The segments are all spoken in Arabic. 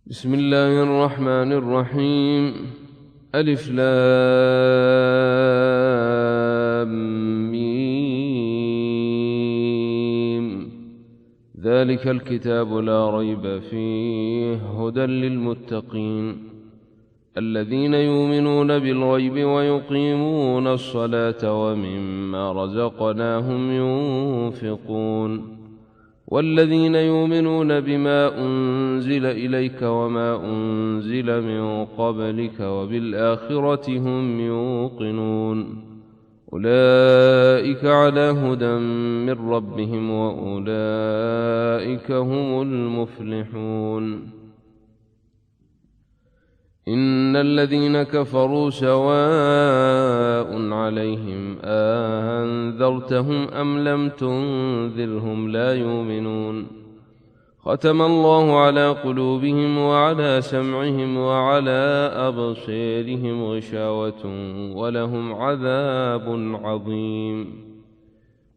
بسم الله الرحمن الرحيم. ألف لام ميم. ذلك الكتاب لا ريب فيه هدى للمتقين الذين يؤمنون بالغيب ويقيمون الصلاة ومما رزقناهم ينفقون والذين يؤمنون بما أنزل إليك وما أنزل من قبلك وبالآخرة هم يوقنون أولئك على هدى من ربهم وأولئك هم المفلحون. إن الذين كفروا سواء عليهم أنذرتهم أم لم تنذرهم لا يؤمنون ختم الله على قلوبهم وعلى سمعهم وعلى أبصارهم غشاوة ولهم عذاب عظيم.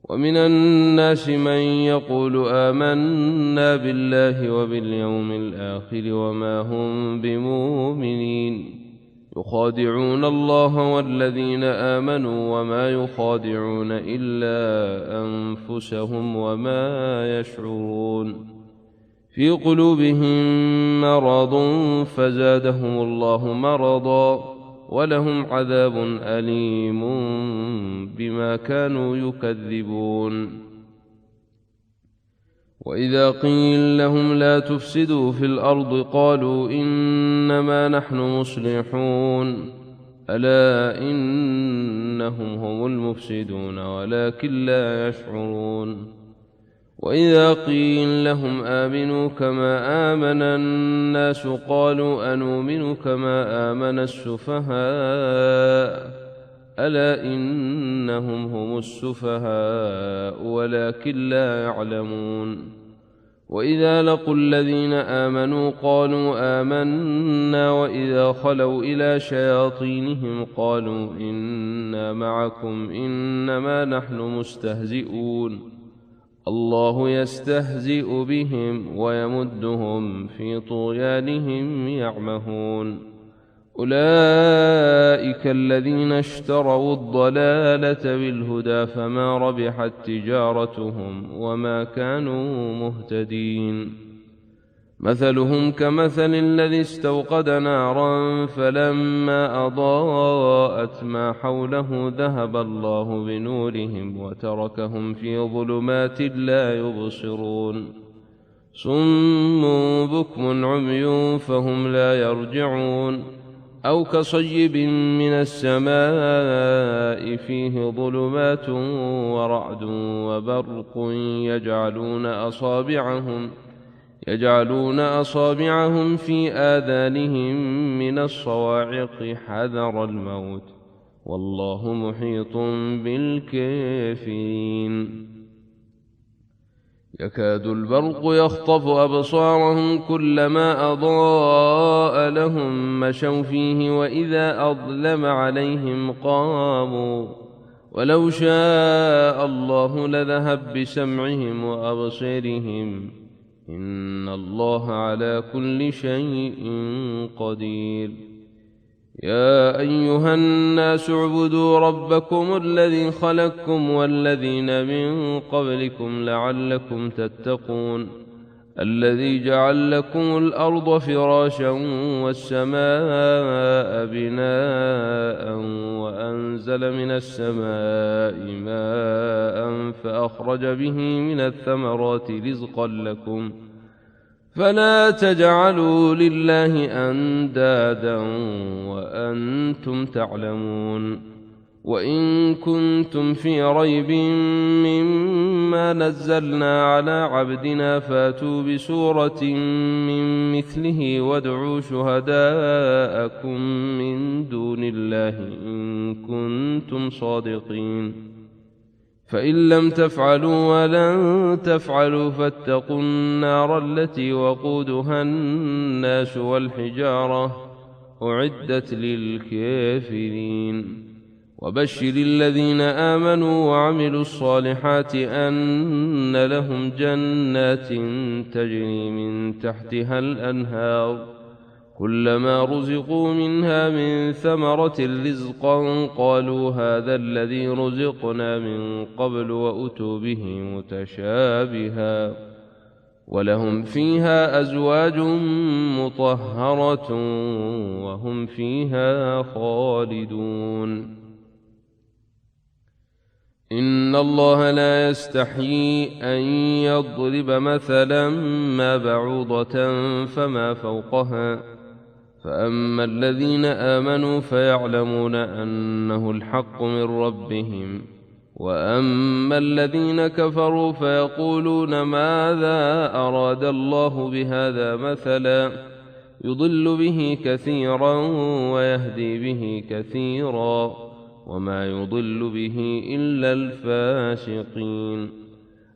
ومن الناس من يقول آمنا بالله وباليوم الآخر وما هم بمؤمنين يخادعون الله والذين آمنوا وما يخادعون إلا أنفسهم وما يشعرون. في قلوبهم مرض فزادهم الله مرضا ولهم عذاب أليم بما كانوا يكذبون. وإذا قيل لهم لا تفسدوا في الأرض قالوا إنما نحن مصلحون ألا إنهم هم المفسدون ولكن لا يشعرون. وإذا قيل لهم آمنوا كما آمن الناس قالوا أنؤمن كما آمن السفهاء ألا إنهم هم السفهاء ولكن لا يعلمون. وإذا لقوا الذين آمنوا قالوا آمنا وإذا خلوا إلى شياطينهم قالوا إنا معكم إنما نحن مستهزئون الله يستهزئ بهم ويمدهم في طغيانهم يعمهون. أولئك الذين اشتروا الضلالة بالهدى فما ربحت تجارتهم وما كانوا مهتدين. مثلهم كمثل الذي استوقد نارا فلما أضاءت ما حوله ذهب الله بنورهم وتركهم في ظلمات لا يبصرون صم بكم عمي فهم لا يرجعون. أو كصيب من السماء فيه ظلمات ورعد وبرق يجعلون أصابعهم في آذانهم من الصواعق حذر الموت والله محيط بالكافرين. يكاد البرق يخطف أبصارهم كلما أضاء لهم مشوا فيه وإذا أظلم عليهم قاموا ولو شاء الله لذهب بسمعهم وأبصارهم إن الله على كل شيء قدير. يا أيها الناس اعبدوا ربكم الذي خلقكم والذين من قبلكم لعلكم تتقون الذي جعل لكم الأرض فراشا والسماء بناء وأنزل من السماء ماء فأخرج به من الثمرات رزقا لكم فلا تجعلوا لله أندادا وأنتم تعلمون. وإن كنتم في ريب مما نزلنا على عبدنا فاتوا بسورة من مثله وادعوا شهداءكم من دون الله إن كنتم صادقين. فإن لم تفعلوا ولن تفعلوا فاتقوا النار التي وقودها الناس والحجارة أعدت للكافرين. وبشر الذين آمنوا وعملوا الصالحات أن لهم جنات تجري من تحتها الأنهار كلما رزقوا منها من ثمرة رزقا قالوا هذا الذي رزقنا من قبل وأتوا به متشابها ولهم فيها أزواج مطهرة وهم فيها خالدون. إن الله لا يستحيي أن يضرب مثلا ما بعوضة فما فوقها فأما الذين آمنوا فيعلمون أنه الحق من ربهم وأما الذين كفروا فيقولون ماذا أراد الله بهذا مثلا يضل به كثيرا ويهدي به كثيرا وما يضل به إلا الفاسقين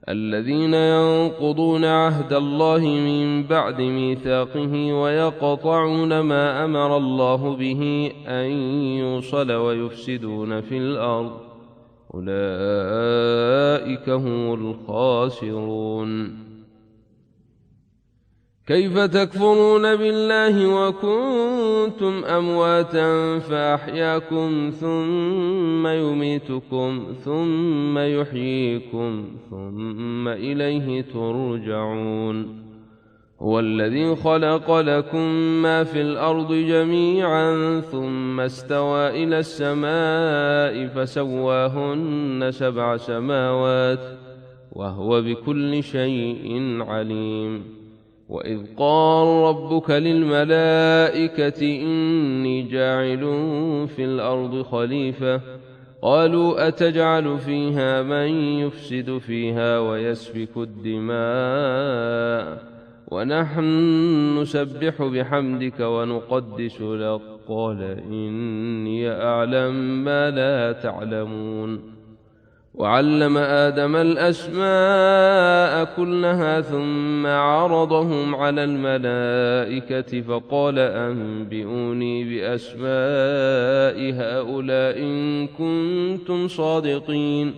الذين ينقضون عهد الله من بعد ميثاقه ويقطعون ما أمر الله به أن يوصل ويفسدون في الأرض أولئك هم الخاسرون. كيف تكفرون بالله وكنتم أمواتا فأحياكم ثم يميتكم ثم يحييكم ثم إليه ترجعون. هو الذي خلق لكم ما في الأرض جميعا ثم استوى إلى السماء فسواهن 7 سماوات وهو بكل شيء عليم. وإذ قال ربك للملائكة إني جاعل في الأرض خليفة قالوا أتجعل فيها من يفسد فيها ويسفك الدماء ونحن نسبح بحمدك ونقدس لك قال إني أعلم ما لا تعلمون. وعلم آدم الأسماء كلها ثم عرضهم على الملائكة فقال أنبئوني بأسماء هؤلاء إن كنتم صادقين.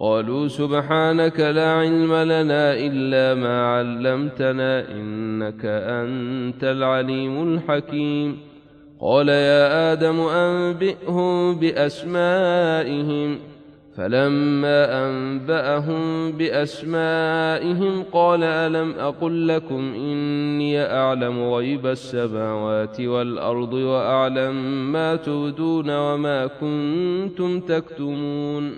قالوا سبحانك لا علم لنا إلا ما علمتنا إنك أنت العليم الحكيم. قال يا آدم أنبئهم بأسمائهم فلما أنبأهم بأسمائهم قال ألم أقل لكم إني أعلم غيب السماوات والأرض وأعلم ما تبدون وما كنتم تكتمون.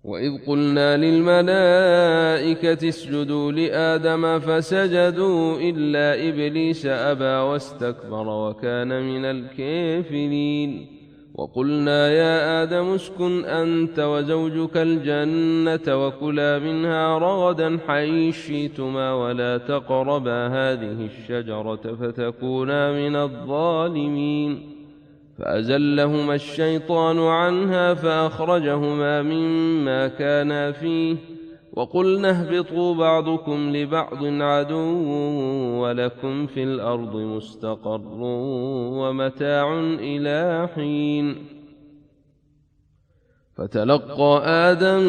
وإذ قلنا للملائكة اسجدوا لآدم فسجدوا إلا إبليس أبى واستكبر وكان من الكافرين. وقلنا يا آدم اسكن أنت وزوجك الجنة وكلا منها رغدا حيث شئتما ولا تقربا هذه الشجرة فتكونا من الظالمين. فأزلهما الشيطان عنها فأخرجهما مما كانا فيه وقلنا اهبطوا بعضكم لبعض عدو ولكم في الأرض مستقر ومتاع إلى حين. فتلقى آدم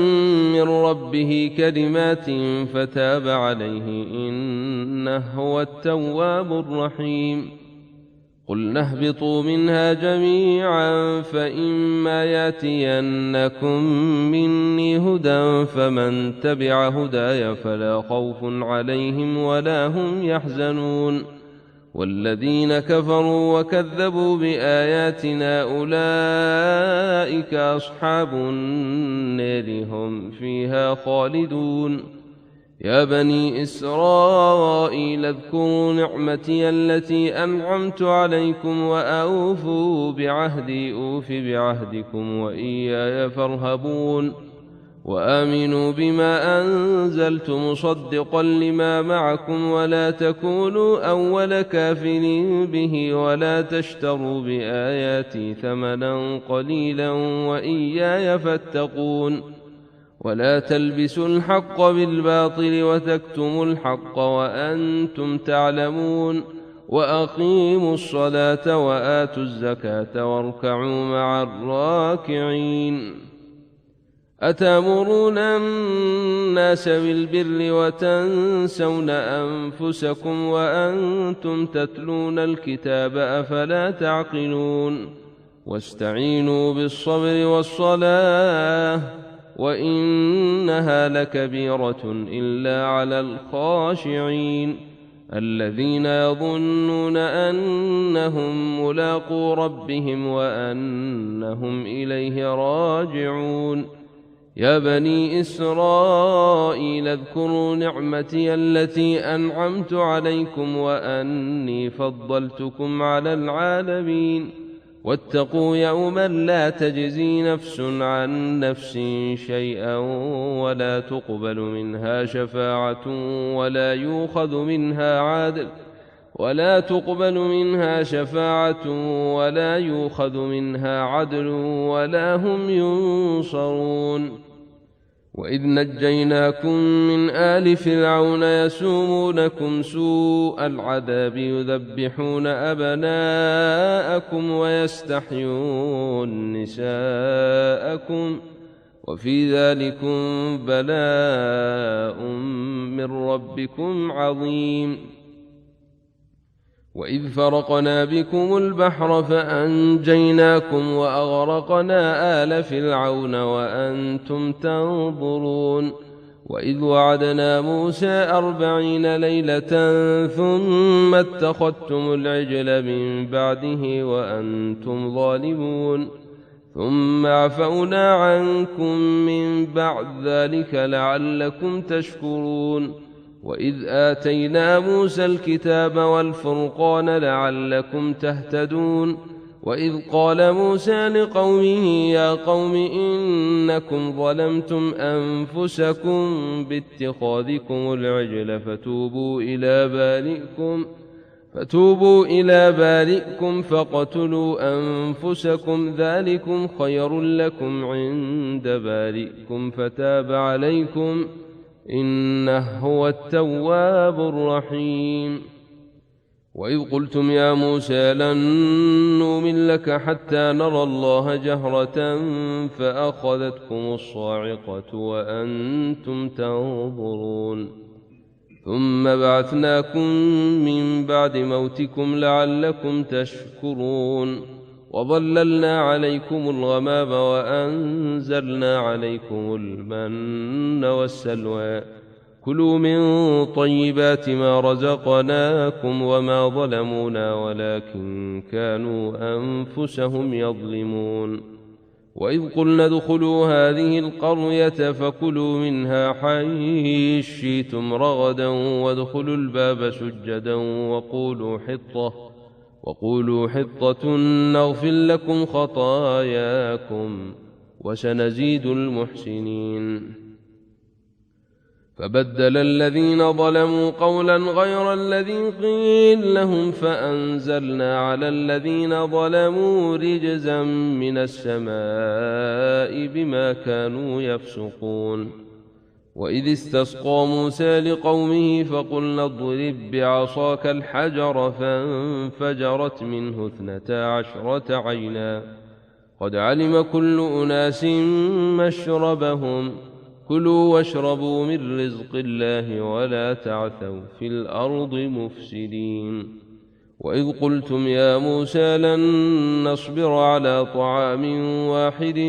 من ربه كلمات فتاب عليه إنه هو التواب الرحيم. قلنا اهبطوا منها جميعا فإما يأتينكم مني هدى فمن تبع هداي فلا خوف عليهم ولا هم يحزنون. والذين كفروا وكذبوا بآياتنا أولئك أصحاب النار هم فيها خالدون. يا بني إسرائيل اذكروا نعمتي التي أنعمت عليكم وأوفوا بعهدي أوف بعهدكم وإياي فارهبون. وآمنوا بما أنزلت مصدقا لما معكم ولا تكونوا أول كافر به ولا تشتروا بآياتي ثمنا قليلا وإياي فاتقون. ولا تلبسوا الحق بالباطل وتكتموا الحق وأنتم تعلمون. وأقيموا الصلاة وآتوا الزكاة واركعوا مع الراكعين. أتأمرون الناس بالبر وتنسون أنفسكم وأنتم تتلون الكتاب أفلا تعقلون واستعينوا بالصبر والصلاة وإنها لكبيرة إلا على الخاشعين الذين يظنون أنهم ملاقو ربهم وأنهم إليه راجعون يا بني إسرائيل اذكروا نعمتي التي أنعمت عليكم وأني فضلتكم على العالمين واتقوا يوما لا تجزي نفس عن نفس شيئا ولا تقبل منها شفاعة ولا يؤخذ منها عدل ولا هم ينصرون وإذ نجيناكم من آل فرعون يسومونكم سوء العذاب يذبحون أبناءكم ويستحيون نساءكم وفي ذلكم بلاء من ربكم عظيم وإذ فرقنا بكم البحر فأنجيناكم وأغرقنا آل فرعون وأنتم تنظرون وإذ وعدنا موسى 40 ليلة ثم اتخذتم العجل من بعده وأنتم ظالمون ثم عفونا عنكم من بعد ذلك لعلكم تشكرون وإذ آتينا موسى الكتاب والفرقان لعلكم تهتدون وإذ قال موسى لقومه يا قوم إنكم ظلمتم أنفسكم باتخاذكم العجل فتوبوا إلى بارئكم فاقتلوا أنفسكم ذلكم خير لكم عند بارئكم فتاب عليكم إنه هو التواب الرحيم وإذ قلتم يا موسى لن نؤمن لك حتى نرى الله جهرة فأخذتكم الصاعقة وأنتم تنظرون ثم بعثناكم من بعد موتكم لعلكم تشكرون وظللنا عليكم الغمام وأنزلنا عليكم المن والسلوى كلوا من طيبات ما رزقناكم وما ظلمونا ولكن كانوا أنفسهم يظلمون وإذ قلنا ادخلوا هذه القرية فكلوا منها حيث شئتم رغدا وادخلوا الباب سجدا وقولوا حطة نغفر لكم خطاياكم وسنزيد المحسنين فبدل الذين ظلموا قولا غير الذي قيل لهم فأنزلنا على الذين ظلموا رجزا من السماء بما كانوا يفسقون وإذ استسقى موسى لقومه فقلنا اضرب بعصاك الحجر فانفجرت منه 12 عينا قد علم كل أناس مشربهم كلوا واشربوا من رزق الله ولا تعثوا في الأرض مفسدين وإذ قلتم يا موسى لن نصبر على طعام واحد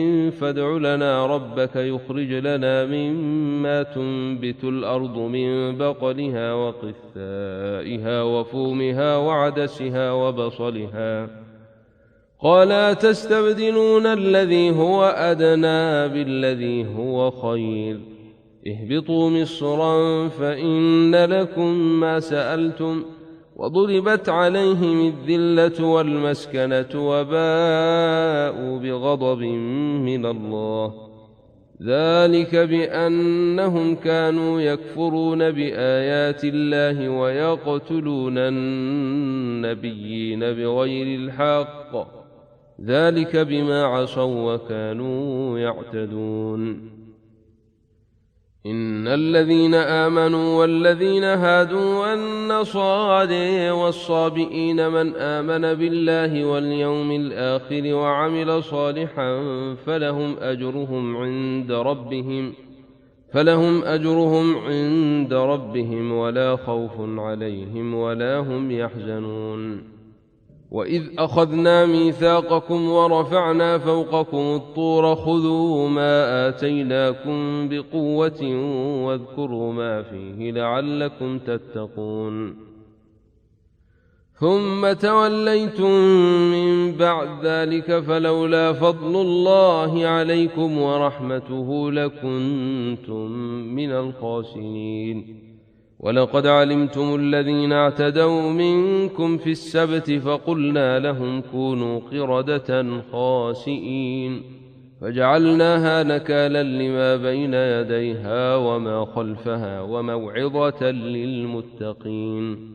فادع لنا ربك يخرج لنا مما تنبت الأرض من بقلها وقثائها وفومها وعدسها وبصلها قال أتستبدلون الذي هو أدنى بالذي هو خير اهبطوا مصرا فإن لكم ما سألتم وضربت عليهم الذلة والمسكنة وباءوا بغضب من الله ذلك بأنهم كانوا يكفرون بآيات الله ويقتلون النبيين بغير الحق ذلك بما عصوا وكانوا يعتدون إن الذين آمنوا والذين هادوا والنصارى والصابئين من آمن بالله واليوم الآخر وعمل صالحا فلهم أجرهم عند ربهم ولا خوف عليهم ولا هم يحزنون. وإذ أخذنا ميثاقكم ورفعنا فوقكم الطور خذوا ما آتيناكم بقوة واذكروا ما فيه لعلكم تتقون. ثم توليتم من بعد ذلك فلولا فضل الله عليكم ورحمته لكنتم من الخاسرين. ولقد علمتم الذين اعتدوا منكم في السبت فقلنا لهم كونوا قردة خاسئين فجعلناها نكالا لما بين يديها وما خلفها وموعظة للمتقين.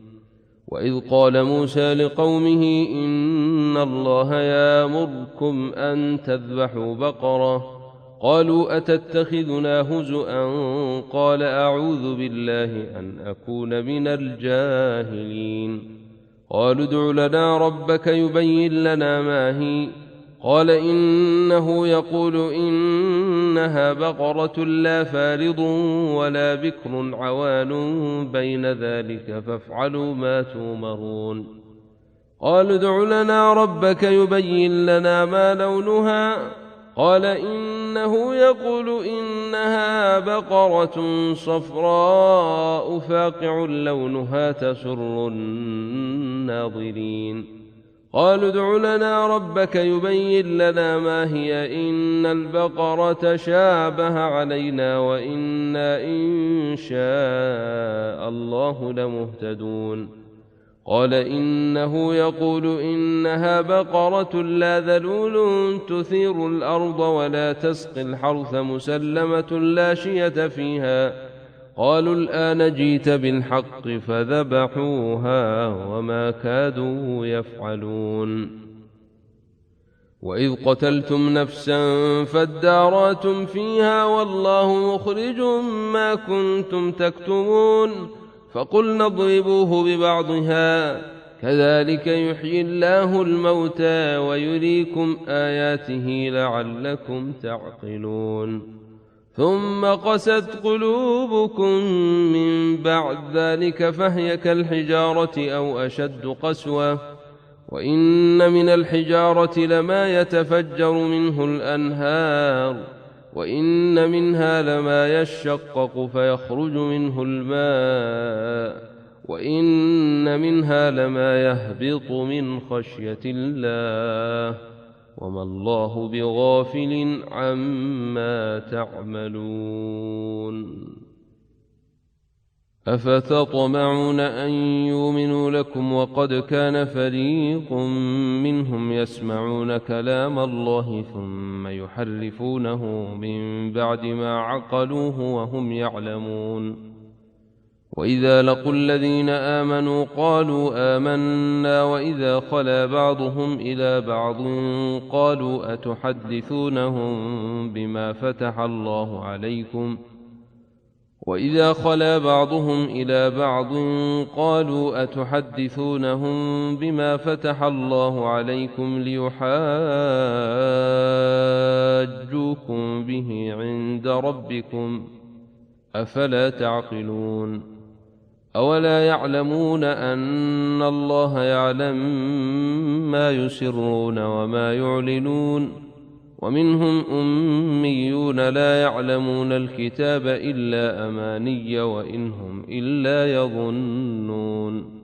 وإذ قال موسى لقومه إن الله يأمركم أن تذبحوا بقرة قالوا أتتخذنا هزؤا قال أعوذ بالله أن أكون من الجاهلين. قالوا ادع لنا ربك يبين لنا ما هي قال إنه يقول إنها بقرة لا فارض ولا بكر عوان بين ذلك فافعلوا ما تؤمرون. قالوا ادع لنا ربك يبين لنا ما لونها قال إنه يقول إنها بقرة صفراء فاقع لونها تسر الناظرين. قالوا ادع لنا ربك يبين لنا ما هي إن البقرة شابه علينا وإنا إن شاء الله لمهتدون. قال إنه يقول إنها بقرة لا ذلول تثير الأرض ولا تسقي الحرث مسلمة لا شية فيها. قالوا الآن جئت بالحق فذبحوها وما كادوا يفعلون. وإذ قتلتم نفسا فادارأتم فيها والله مخرج ما كنتم تكتمون فقلنا اضربوه ببعضها كذلك يحيي الله الموتى ويريكم آياته لعلكم تعقلون. ثم قست قلوبكم من بعد ذلك فهي كالحجارة أو أشد قسوة وإن من الحجارة لما يتفجر منه الأنهار وإن منها لما يشقق فيخرج منه الماء وإن منها لما يهبط من خشية الله وما الله بغافل عما تعملون. أفتطمعون أن يؤمنوا لكم وقد كان فريق منهم يسمعون كلام الله ثم يحرفونه من بعد ما عقلوه وهم يعلمون. وإذا لقوا الذين آمنوا قالوا آمنا وإذا خلا بعضهم إلى بعض قالوا أتحدثونهم بما فتح الله عليكم وإذا خلا بعضهم إلى بعض قالوا أتحدثونهم بما فتح الله عليكم ليحاجوكم به عند ربكم أفلا تعقلون. أولا يعلمون أن الله يعلم ما يسرون وما يعلنون ومنهم أميون لا يعلمون الكتاب إلا أماني وإنهم إلا يظنون.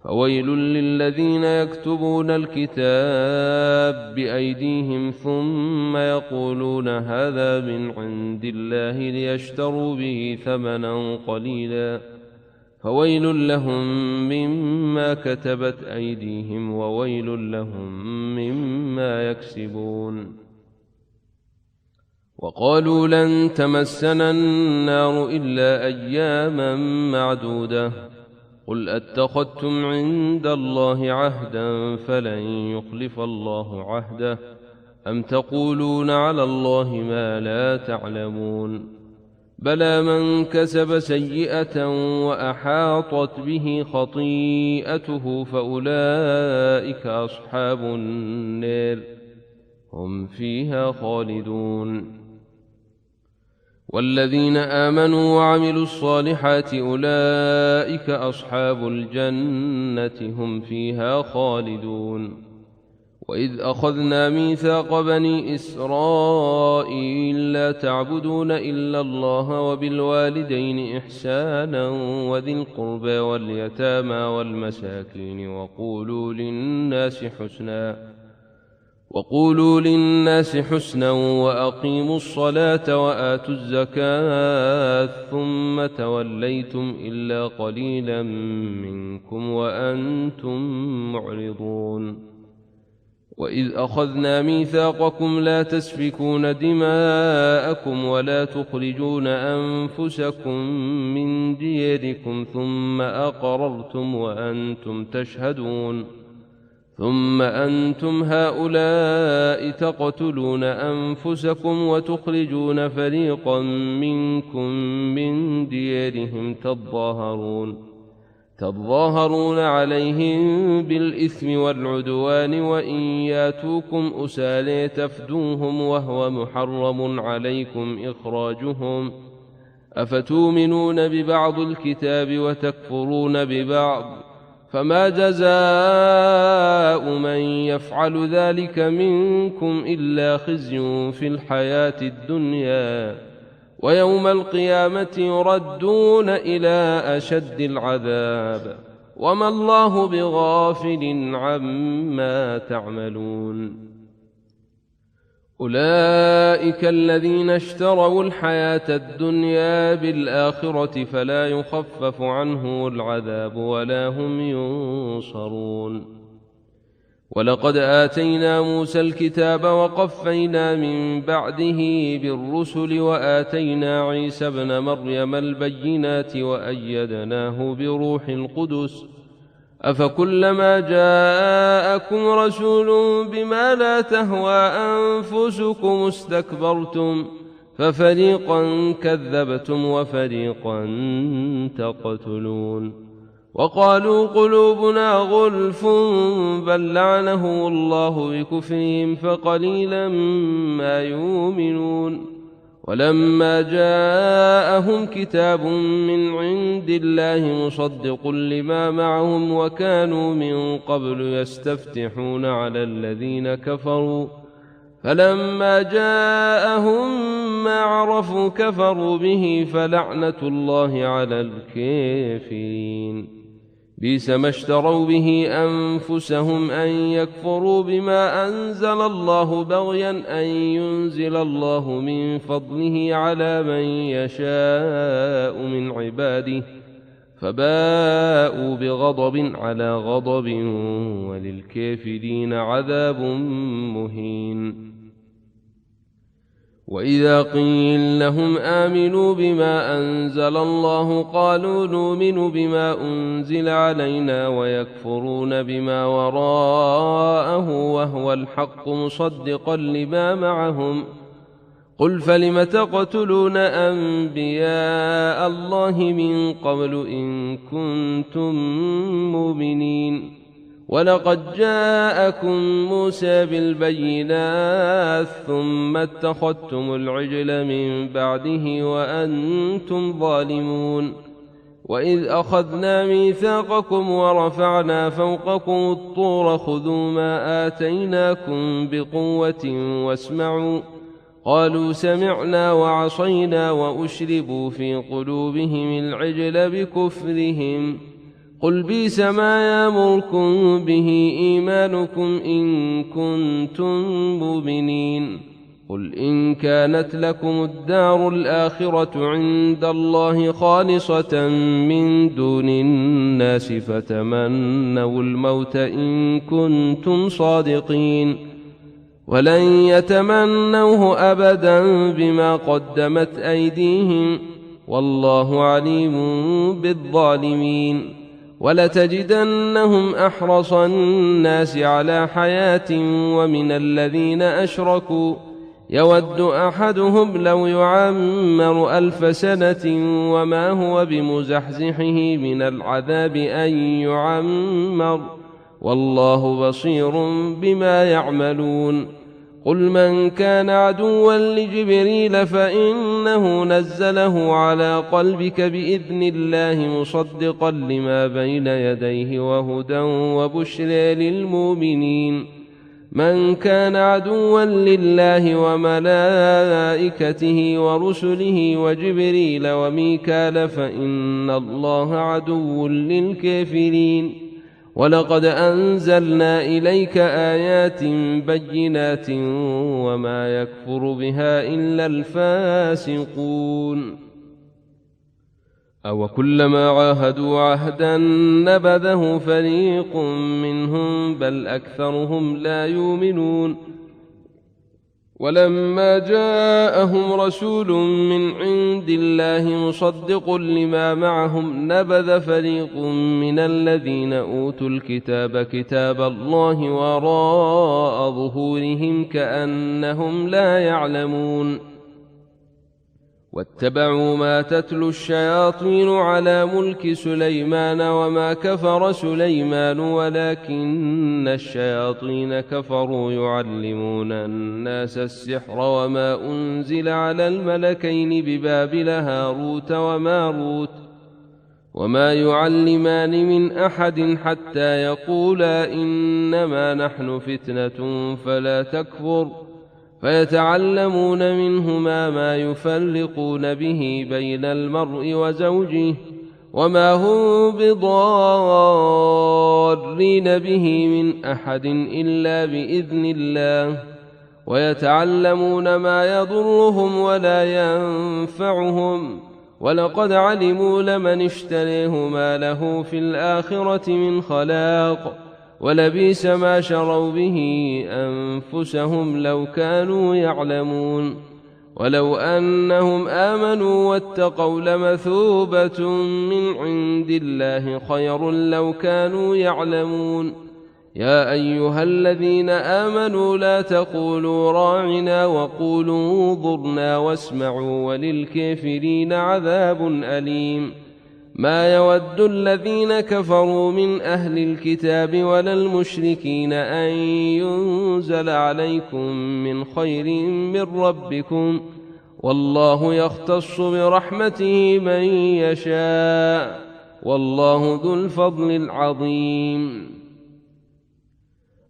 فويل للذين يكتبون الكتاب بأيديهم ثم يقولون هذا من عند الله ليشتروا به ثمنا قليلا فويل لهم مما كتبت أيديهم وويل لهم مما يكسبون. وقالوا لن تمسنا النار إلا أياما معدودة قل أتخذتم عند الله عهدا فلن يخلف الله عهده أم تقولون على الله ما لا تعلمون. بلى من كسب سيئة وأحاطت به خطيئته فأولئك أصحاب النار هم فيها خالدون. والذين آمنوا وعملوا الصالحات أولئك أصحاب الجنة هم فيها خالدون. وإذ أخذنا ميثاق بني إسرائيل لا تعبدون إلا الله وبالوالدين إحسانا وذي القربى واليتامى والمساكين وقولوا للناس حسنا وأقيموا الصلاة وآتوا الزكاة ثم توليتم إلا قليلا منكم وأنتم معرضون. وإذ أخذنا ميثاقكم لا تسفكون دماءكم ولا تخرجون أنفسكم من دياركم ثم أقررتم وأنتم تشهدون. ثم أنتم هؤلاء تقتلون أنفسكم وتخرجون فريقا منكم من ديارهم تظاهرون عليهم بالإثم والعدوان وإن ياتوكم أسالي تفدوهم وهو محرم عليكم إخراجهم أفتؤمنون ببعض الكتاب وتكفرون ببعض فما جزاء من يفعل ذلك منكم إلا خزي في الحياة الدنيا ويوم القيامة يردون إلى أشد العذاب وما الله بغافل عما تعملون. أولئك الذين اشتروا الحياة الدنيا بالآخرة فلا يخفف عنهم العذاب ولا هم ينصرون. ولقد آتينا موسى الكتاب وقفينا من بعده بالرسل وآتينا عيسى ابن مريم البينات وأيدناه بروح القدس أفكلما جاءكم رسول بما لا تهوى أنفسكم استكبرتم ففريقا كذبتم وفريقا تقتلون. وقالوا قلوبنا غلف بل لعنهم الله بكفرهم فقليلا ما يؤمنون. ولما جاءهم كتاب من عند الله مصدق لما معهم وكانوا من قبل يستفتحون على الذين كفروا فلما جاءهم ما عرفوا كفروا به فلعنة الله على الكافرين. بئس ما اشتروا به أنفسهم أن يكفروا بما أنزل الله بغيا أن ينزل الله من فضله على من يشاء من عباده فباءوا بغضب على غضب وللكافرين عذاب مهين. وإذا قيل لهم آمنوا بما أنزل الله قالوا نؤمن بما أنزل علينا ويكفرون بما وراءه وهو الحق مصدقا لما معهم قل فلم تقتلون أنبياء الله من قبل إن كنتم مؤمنين. ولقد جاءكم موسى بالبينات ثم اتخذتم العجل من بعده وأنتم ظالمون. وإذ أخذنا ميثاقكم ورفعنا فوقكم الطور خذوا ما آتيناكم بقوة واسمعوا قالوا سمعنا وعصينا وأشربوا في قلوبهم العجل بكفرهم قل بئس ما يأمركم به إيمانكم إن كنتم مؤمنين. قل إن كانت لكم الدار الآخرة عند الله خالصة من دون الناس فتمنوا الموت إن كنتم صادقين ولن يتمنوه أبدا بما قدمت أيديهم والله عليم بالظالمين. ولتجدنهم أحرص الناس على حياة ومن الذين أشركوا يود أحدهم لو يعمر 1000 سنة وما هو بمزحزحه من العذاب أن يعمر والله بصير بما يعملون قل من كان عدوا لجبريل فإنه نزله على قلبك بإذن الله مصدقا لما بين يديه وهدى وبشرى للمؤمنين من كان عدوا لله وملائكته ورسله وجبريل وميكال فإن الله عدو للكافرين ولقد أنزلنا إليك آيات بينات وما يكفر بها إلا الفاسقون أو كلما عاهدوا عهدا نبذه فريق منهم بل أكثرهم لا يؤمنون ولما جاءهم رسول من عند الله مصدق لما معهم نبذ فريق من الذين أوتوا الكتاب كتاب الله وراء ظهورهم كأنهم لا يعلمون واتبعوا ما تتلو الشياطين على ملك سليمان وما كفر سليمان ولكن الشياطين كفروا يعلمون الناس السحر وما أنزل على الملكين ببابل هاروت وماروت وما يعلمان من أحد حتى يقولا إنما نحن فتنة فلا تكفر فيتعلمون منهما ما يفرقون به بين المرء وزوجه وما هم بضارين به من أحد إلا بإذن الله ويتعلمون ما يضرهم ولا ينفعهم ولقد علموا لمن اشتريه ما له في الآخرة من خلاق ولبئس ما شروا به أنفسهم لو كانوا يعلمون ولو أنهم آمنوا واتقوا لمثوبة من عند الله خير لو كانوا يعلمون يا أيها الذين آمنوا لا تقولوا راعنا وقولوا انظرنا واسمعوا وللكافرين عذاب أليم ما يود الذين كفروا من أهل الكتاب ولا المشركين أن ينزل عليكم من خير من ربكم والله يختص برحمته من يشاء والله ذو الفضل العظيم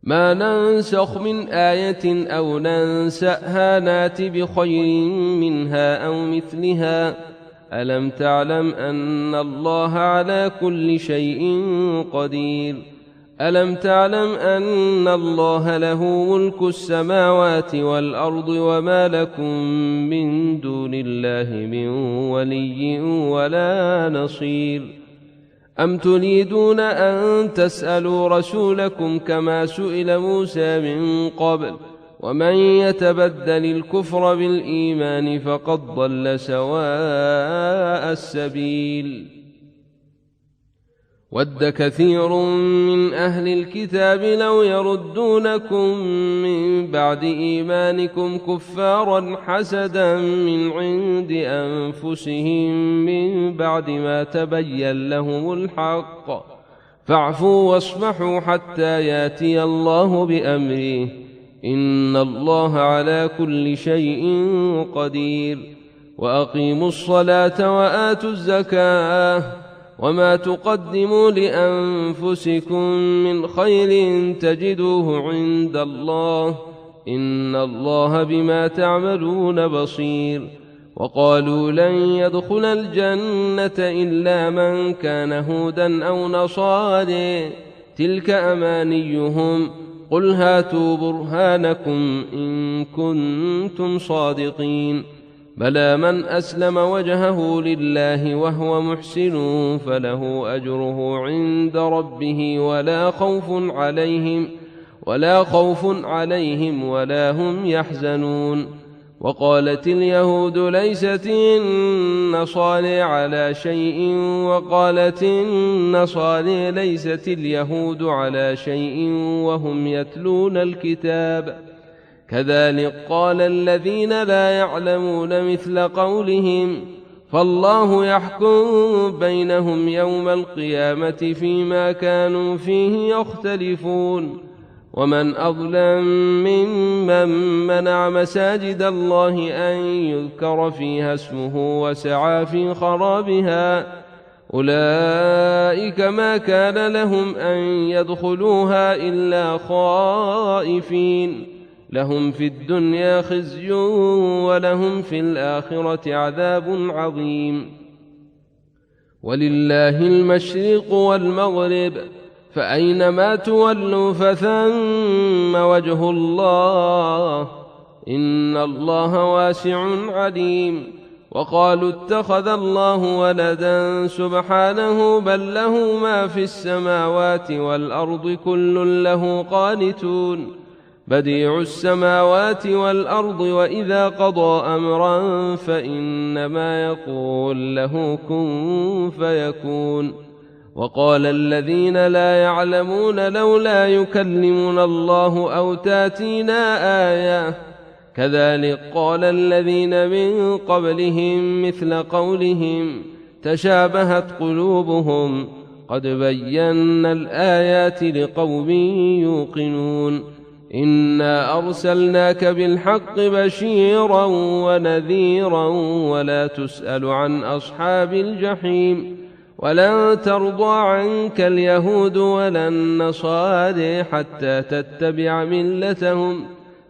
ما ننسخ من آية أو ننسأها نات بخير منها أو مثلها ألم تعلم أن الله على كل شيء قدير ألم تعلم أن الله له ملك السماوات والأرض وما لكم من دون الله من ولي ولا نصير أم تريدون أن تسألوا رسولكم كما سئل موسى من قبل ومن يتبدل الكفر بالإيمان فقد ضل سواء السبيل ود كثير من أهل الكتاب لو يردونكم من بعد إيمانكم كفارا حسدا من عند أنفسهم من بعد ما تبين لهم الحق فاعفوا واصفحوا حتى ياتي الله بأمره إن الله على كل شيء قدير وأقيموا الصلاة وآتوا الزكاة وما تقدموا لأنفسكم من خير تجدوه عند الله إن الله بما تعملون بصير وقالوا لن يدخل الجنة إلا من كان هودا أو نصارى تلك أمانيهم قل هاتوا برهانكم إن كنتم صادقين بلى من أسلم وجهه لله وهو محسن فله أجره عند ربه ولا خوف عليهم ولا هم يحزنون وقالت اليهود ليست النصارى على شيء وقالت النصارى ليست اليهود على شيء وهم يتلون الكتاب كذلك قال الذين لا يعلمون مثل قولهم فالله يحكم بينهم يوم القيامة فيما كانوا فيه يختلفون ومن أظلم ممن منع مساجد الله أن يذكر فيها اسمه وسعى في خرابها أولئك ما كان لهم أن يدخلوها إلا خائفين لهم في الدنيا خزي ولهم في الآخرة عذاب عظيم ولله المشرق والمغرب فأينما تولوا فثم وجه الله إن الله واسع عليم وقالوا اتخذ الله ولدا سبحانه بل له ما في السماوات والأرض كل له قانتون بديع السماوات والأرض وإذا قضى أمرا فإنما يقول له كن فيكون وقال الذين لا يعلمون لولا يكلمنا الله أو تاتينا آية كذلك قال الذين من قبلهم مثل قولهم تشابهت قلوبهم قد بينا الآيات لقوم يوقنون إنا أرسلناك بالحق بشيرا ونذيرا ولا تسأل عن أصحاب الجحيم ولن ترضى عنك اليهود ولا النصارى حتى تتبع ملتهم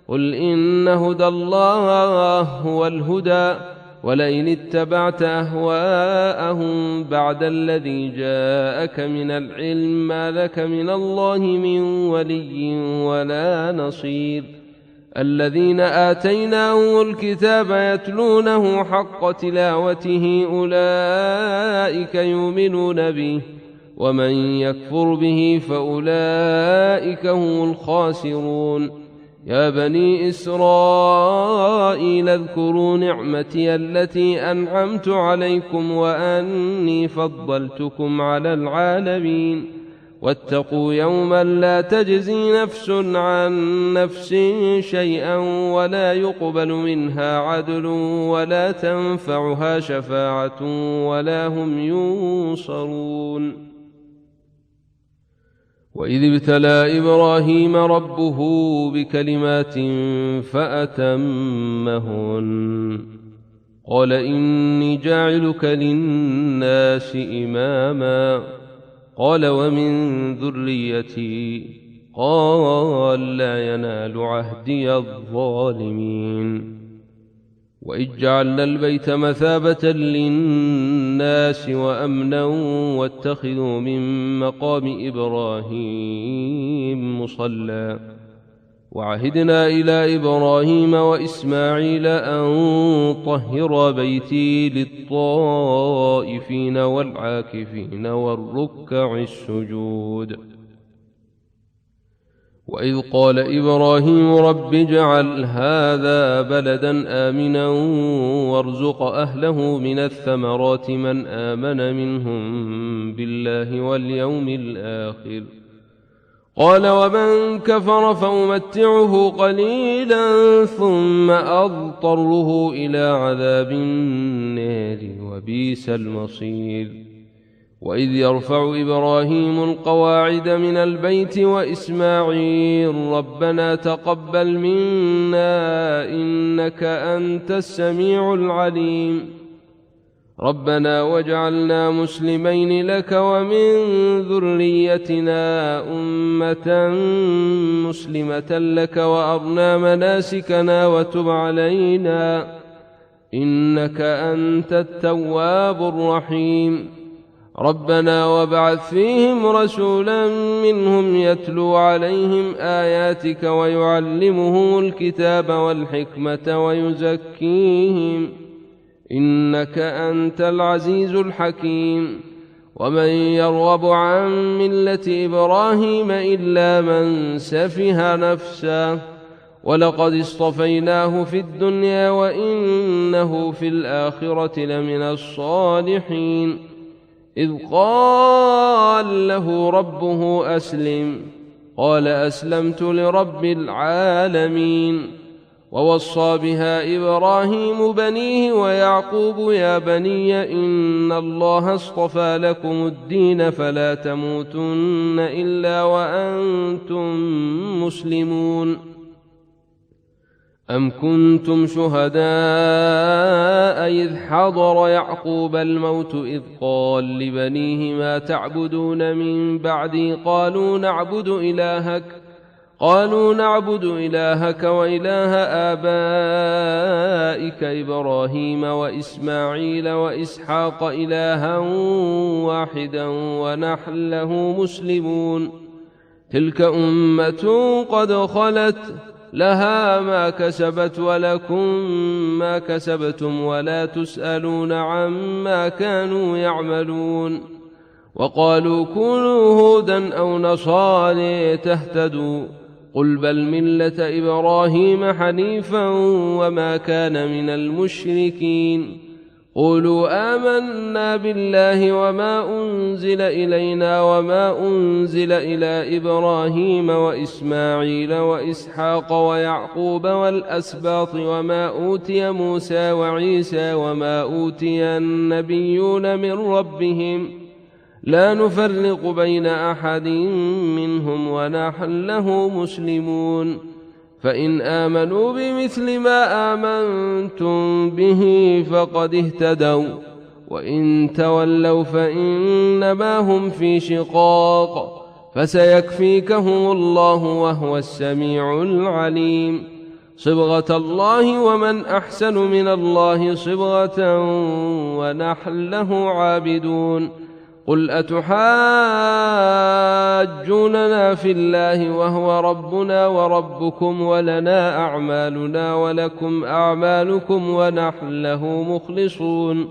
قل إن هدى الله هو الهدى ولئن اتبعت أهواءهم بعد الذي جاءك من العلم ما لك من الله من ولي ولا نصير الذين آتيناهم الكتاب يتلونه حق تلاوته أولئك يؤمنون به ومن يكفر به فأولئك هم الخاسرون يا بني إسرائيل اذكروا نعمتي التي أنعمت عليكم وأني فضلتكم على العالمين واتقوا يوما لا تجزي نفس عن نفس شيئا ولا يقبل منها عدل ولا تنفعها شفاعة ولا هم ينصرون وإذ ابتلى إبراهيم ربه بكلمات فأتمهن قال إني جاعلك للناس إماما قال ومن ذريتي قال لا ينال عهدي الظالمين وإذ جعلنا البيت مثابة للناس وأمنا واتخذوا من مقام إبراهيم مصلى وعهدنا إلى إبراهيم وإسماعيل أن طهر بيتي للطائفين والعاكفين والركع السجود وإذ قال إبراهيم رب اجعل هذا بلدا آمنا وارزق أهله من الثمرات من آمن منهم بالله واليوم الآخر قال ومن كفر فأمتعه قليلا ثم أضطره إلى عذاب النار وبئس المصير وإذ يرفع إبراهيم القواعد من البيت وإسماعيل ربنا تقبل منا إنك أنت السميع العليم ربنا واجعلنا مسلمين لك ومن ذريتنا أمة مسلمة لك وأرنا مناسكنا وتب علينا إنك أنت التواب الرحيم ربنا وابعث فيهم رسولا منهم يتلو عليهم آياتك ويعلمهم الكتاب والحكمة ويزكيهم إنك أنت العزيز الحكيم ومن يرغب عن ملة إبراهيم إلا من سفه نفسه ولقد اصطفيناه في الدنيا وإنه في الآخرة لمن الصالحين إذ قال له ربه أسلم قال أسلمت لرب العالمين ووصى بها إبراهيم بنيه ويعقوب يا بني إن الله اصطفى لكم الدين فلا تموتن إلا وأنتم مسلمون. أم كنتم شهداء إذ حضر يعقوب الموت إذ قال لبنيه ما تعبدون من بعدي قالوا نعبد إلهك وإله آبائك إبراهيم وإسماعيل وإسحاق إلها واحدا ونحن له مسلمون. تلك أمة قد خلت لها ما كسبت ولكم ما كسبتم ولا تسألون عما كانوا يعملون. وقالوا كونوا هودا أو نصارى تهتدوا قل بل ملة إبراهيم حنيفا وما كان من المشركين. قولوا آمنا بالله وما أنزل إلينا وما أنزل إلى إبراهيم وإسماعيل وإسحاق ويعقوب والأسباط وما أوتي موسى وعيسى وما أوتي النبيون من ربهم لا نفرق بين أحد منهم ونحن له مسلمون. فإن آمنوا بمثل ما آمنتم به فقد اهتدوا وإن تولوا فإنما هم في شقاق فسيكفيكهم الله وهو السميع العليم. صبغة الله ومن أحسن من الله صبغة ونحن له عابدون. قل أتحاجوننا في الله وهو ربنا وربكم ولنا أعمالنا ولكم أعمالكم ونحن له مخلصون.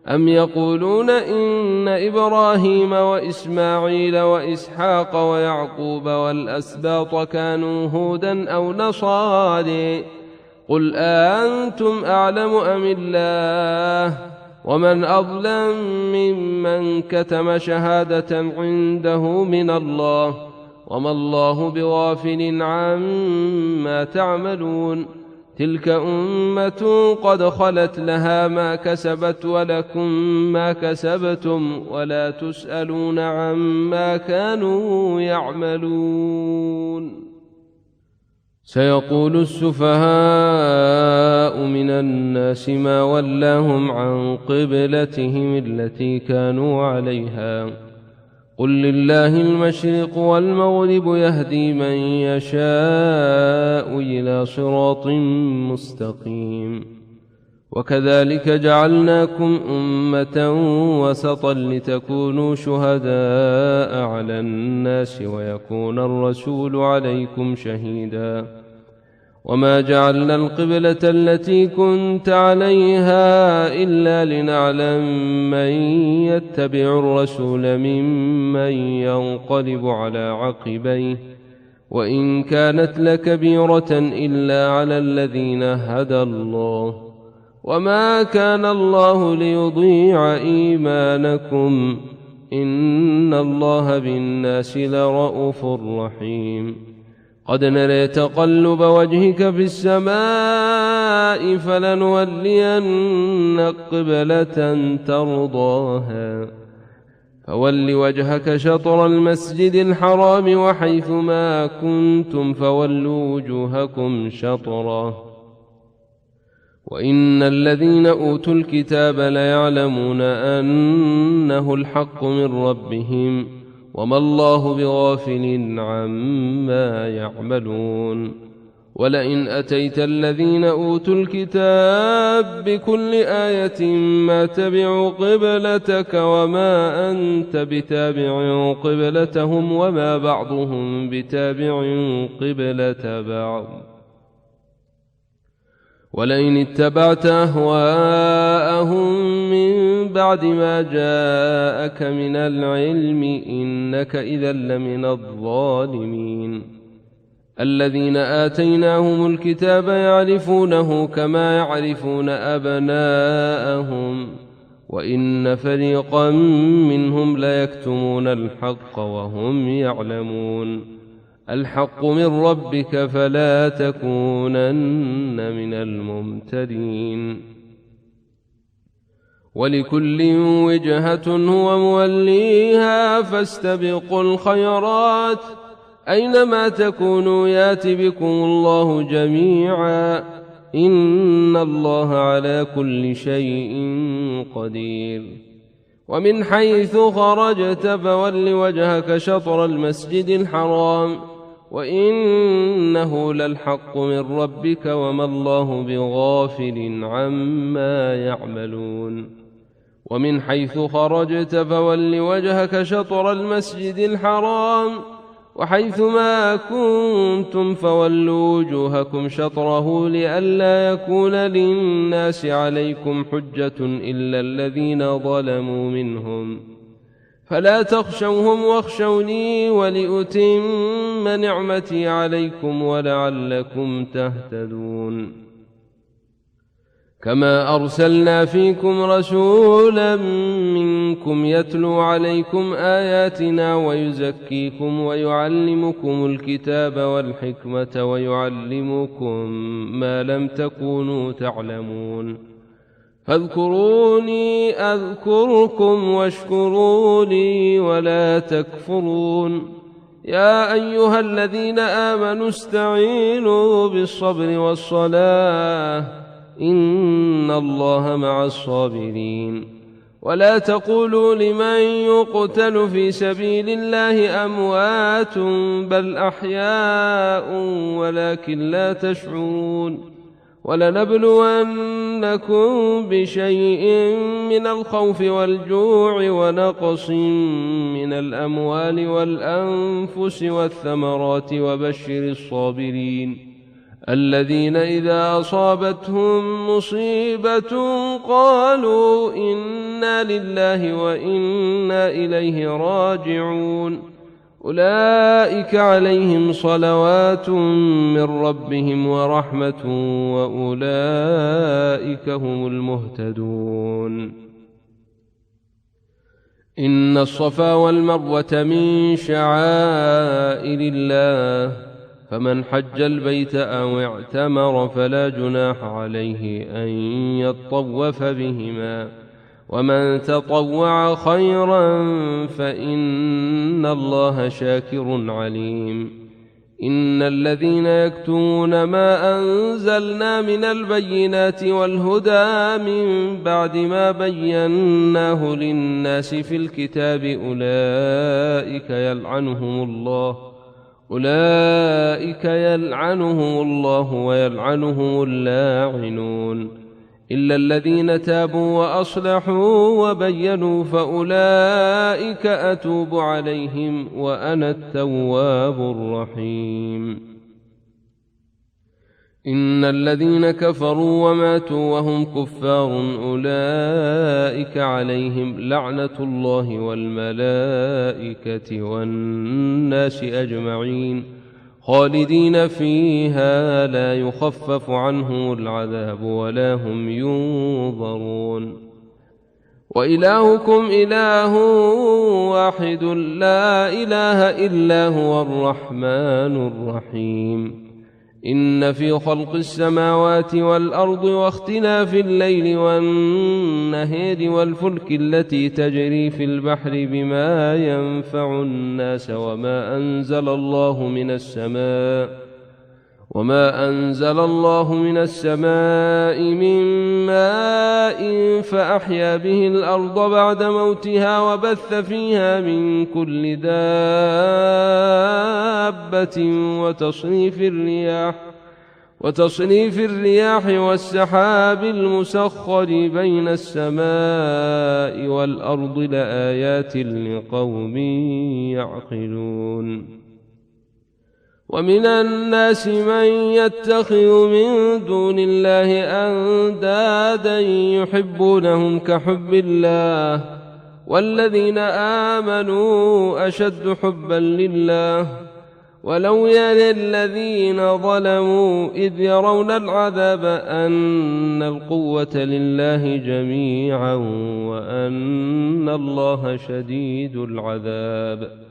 أم يقولون إن إبراهيم وإسماعيل وإسحاق ويعقوب والأسباط كانوا هودا أو نصارى قل أأنتم أعلم أم الله ومن أظلم ممن كتم شهادة عنده من الله وما الله بغافل عما تعملون. تلك أمة قد خلت لها ما كسبت ولكم ما كسبتم ولا تسألون عما كانوا يعملون. سيقول السفهاء من الناس ما ولاهم عن قبلتهم التي كانوا عليها قل لله المشرق والمغرب يهدي من يشاء إلى صراط مستقيم. وكذلك جعلناكم أمة وسطا لتكونوا شهداء على الناس ويكون الرسول عليكم شهيدا. وما جعلنا القبلة التي كنت عليها إلا لنعلم من يتبع الرسول ممن ينقلب على عقبيه وإن كانت لكبيرة إلا على الذين هدى الله وما كان الله ليضيع إيمانكم إن الله بالناس لرءوف رحيم. قد نرى تقلب وجهك في السماء فلنولينك قبلة ترضاها فول وجهك شطر المسجد الحرام وحيث ما كنتم فولوا وجوهكم شطره وإن الذين أوتوا الكتاب ليعلمون أنه الحق من ربهم وما الله بغافل عما يعملون. ولئن أتيت الذين أوتوا الكتاب بكل آية ما تبعوا قبلتك وما أنت بتابع قبلتهم وما بعضهم بتابع قبلة بعض. ولئن اتبعت أهواءهم من بعد ما جاءك من العلم إنك إذا لمن الظالمين. الذين آتيناهم الكتاب يعرفونه كما يعرفون أبناءهم وإن فريقا منهم ليكتمون الحق وهم يعلمون. الحق من ربك فلا تكونن من الممترين. ولكل وجهة هو موليها فاستبقوا الخيرات أينما تكونوا يات بكم الله جميعا إن الله على كل شيء قدير. ومن حيث خرجت فول وجهك شطر المسجد الحرام وإنه للحق من ربك وما الله بغافل عما يعملون. ومن حيث خرجت فول وجهك شطر المسجد الحرام وحيث ما كنتم فولوا وجوهكم شطره لئلا يكون للناس عليكم حجة إلا الذين ظلموا منهم فلا تخشوهم واخشوني ولأتم نعمتي عليكم ولعلكم تهتدون. كما أرسلنا فيكم رسولا منكم يتلو عليكم آياتنا ويزكيكم ويعلمكم الكتاب والحكمة ويعلمكم ما لم تكونوا تعلمون فاذكروني أذكركم واشكروا لي ولا تكفرون. يا أيها الذين آمنوا استعينوا بالصبر والصلاة إن الله مع الصابرين. ولا تقولوا لمن يقتل في سبيل الله أموات بل أحياء ولكن لا تشعرون. ولنبلونكم بشيء من الخوف والجوع ونقص من الأموال والأنفس والثمرات وبشر الصابرين الذين إذا أصابتهم مصيبة قالوا إنا لله وإنا إليه راجعون أولئك عليهم صلوات من ربهم ورحمة وأولئك هم المهتدون. إن الصفا والمروة من شعائر الله فمن حج البيت أو اعتمر فلا جناح عليه أن يطوف بهما ومن تطوع خيرا فإن الله شاكر عليم. إن الذين يكتمون ما أنزلنا من البينات والهدى من بعد ما بيناه للناس في الكتاب أولئك يلعنهم الله ويلعنهم اللاعنون إلا الذين تابوا وأصلحوا وبينوا فأولئك أتوب عليهم وأنا التواب الرحيم. إن الذين كفروا وماتوا وهم كفار أولئك عليهم لعنة الله والملائكة والناس أجمعين خالدين فيها لا يخفف عنهم العذاب ولا هم ينظرون. وإلهكم إله واحد لا إله إلا هو الرحمن الرحيم. إن في خلق السماوات والأرض واختلاف الليل والنهار والفلك التي تجري في البحر بما ينفع الناس وما أنزل الله من السماء من ماء فأحيا به الأرض بعد موتها وبث فيها من كل دابة وتصريف الرياح والسحاب المسخر بين السماء والأرض لآيات لقوم يعقلون. ومن الناس من يتخذ من دون الله أندادا يحبونهم كحب الله والذين آمنوا أشد حبا لله ولو يرى الذين ظلموا إذ يرون العذاب أن القوة لله جميعا وأن الله شديد العذاب.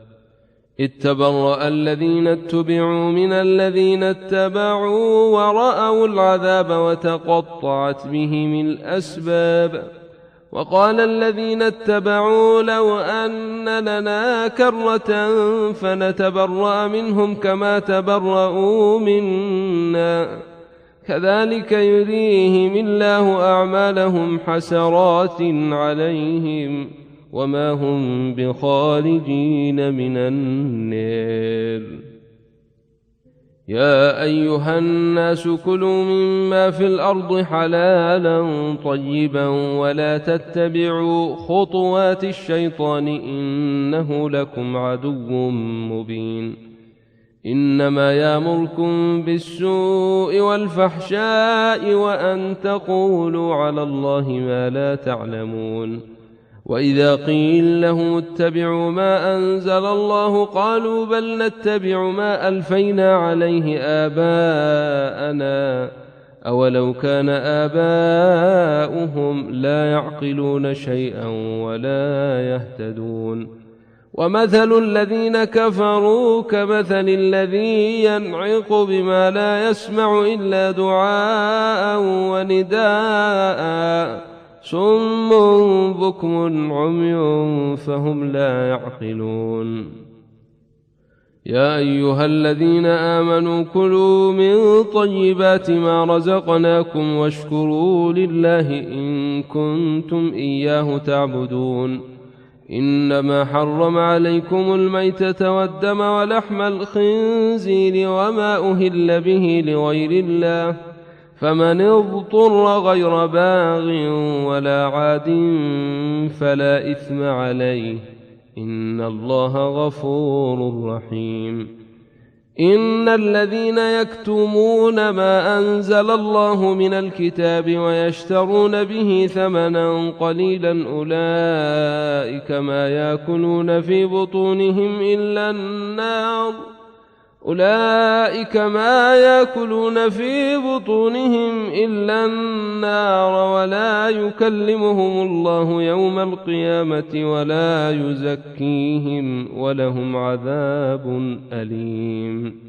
إذ تبرأ الذين اتبعوا من الذين اتبعوا ورأوا العذاب وتقطعت بهم الأسباب. وقال الذين اتبعوا لو أن لنا كرة فنتبرأ منهم كما تبرأوا منا كذلك يريهم الله أعمالهم حسرات عليهم وما هم بخارجين من النار. يا أيها الناس كلوا مما في الأرض حلالا طيبا ولا تتبعوا خطوات الشيطان إنه لكم عدو مبين. إنما يأمركم بالسوء والفحشاء وأن تقولوا على الله ما لا تعلمون. وإذا قيل لهم اتبعوا ما أنزل الله قالوا بل نتبع ما ألفينا عليه آباءنا أولو كان آباؤهم لا يعقلون شيئا ولا يهتدون. ومثل الذين كفروا كمثل الذي ينعق بما لا يسمع إلا دعاء ونداء صم بكم عمي فهم لا يعقلون. يا أيها الذين آمنوا كلوا من طيبات ما رزقناكم واشكروا لله إن كنتم إياه تعبدون. إنما حرم عليكم الميتة والدم ولحم الخنزير وما أهل به لغير الله فمن اضطر غير باغ ولا عاد فلا إثم عليه إن الله غفور رحيم. إن الذين يكتمون ما أنزل الله من الكتاب ويشترون به ثمنا قليلا أولئك ما يأكلون في بطونهم إلا النار ولا يكلمهم الله يوم القيامة ولا يزكيهم ولهم عذاب أليم.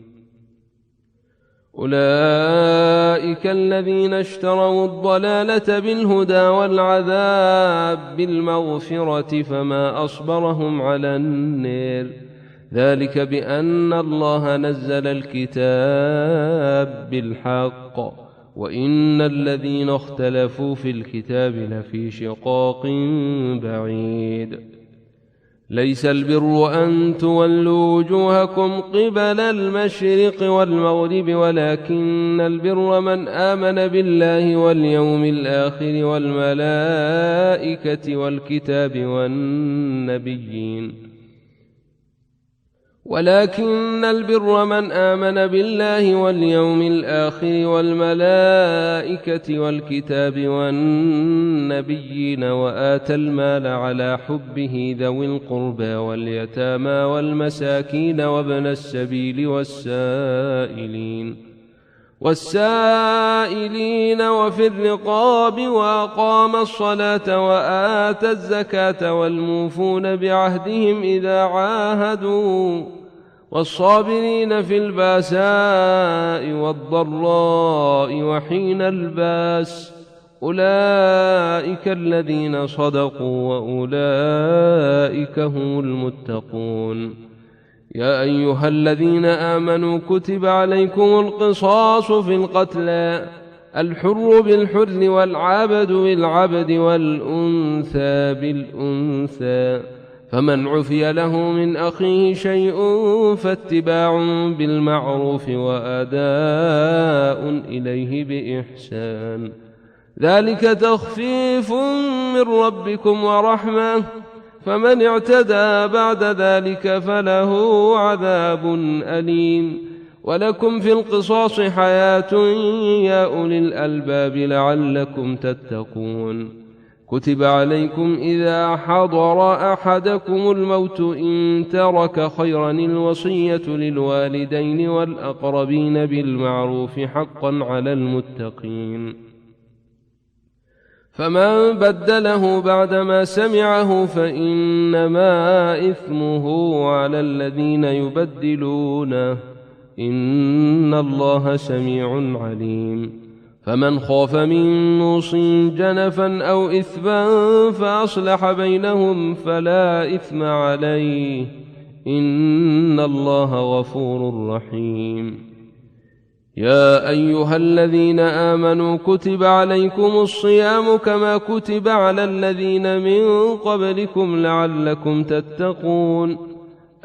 أولئك الذين اشتروا الضلالة بالهدى والعذاب بالمغفرة فما أصبرهم على النار ذلك بأن الله نزل الكتاب بالحق وإن الذين اختلفوا في الكتاب لفي شقاق بعيد. ليس البر أن تولوا وجوهكم قبل المشرق والمغرب ولكن البر من آمن بالله واليوم الآخر والملائكة والكتاب والنبيين وآتى المال على حبه ذوي القربى واليتامى والمساكين وابن السبيل والسائلين وفي الرقاب وأقام الصلاة وآتى الزكاة والموفون بعهدهم إذا عاهدوا والصابرين في الباساء والضراء وحين الباس أولئك الذين صدقوا وأولئك هم المتقون. يا أيها الذين آمنوا كتب عليكم القصاص في القتلى الحر بالحر والعبد بالعبد والأنثى بالأنثى فمن عفي له من أخيه شيء فاتباع بالمعروف وأداء إليه بإحسان ذلك تخفيف من ربكم ورحمة فمن اعتدى بعد ذلك فله عذاب أليم. ولكم في القصاص حياة يا أولي الألباب لعلكم تتقون. كتب عليكم إذا حضر أحدكم الموت إن ترك خيرا الوصية للوالدين والأقربين بالمعروف حقا على المتقين. فمن بدله بعدما سمعه فإنما إثمه على الذين يبدلونه، إن الله سميع عليم. فمن خاف من موص جنفا أو إثما فأصلح بينهم فلا إثم عليه، إن الله غفور رحيم. يا أيها الذين آمنوا كتب عليكم الصيام كما كتب على الذين من قبلكم لعلكم تتقون،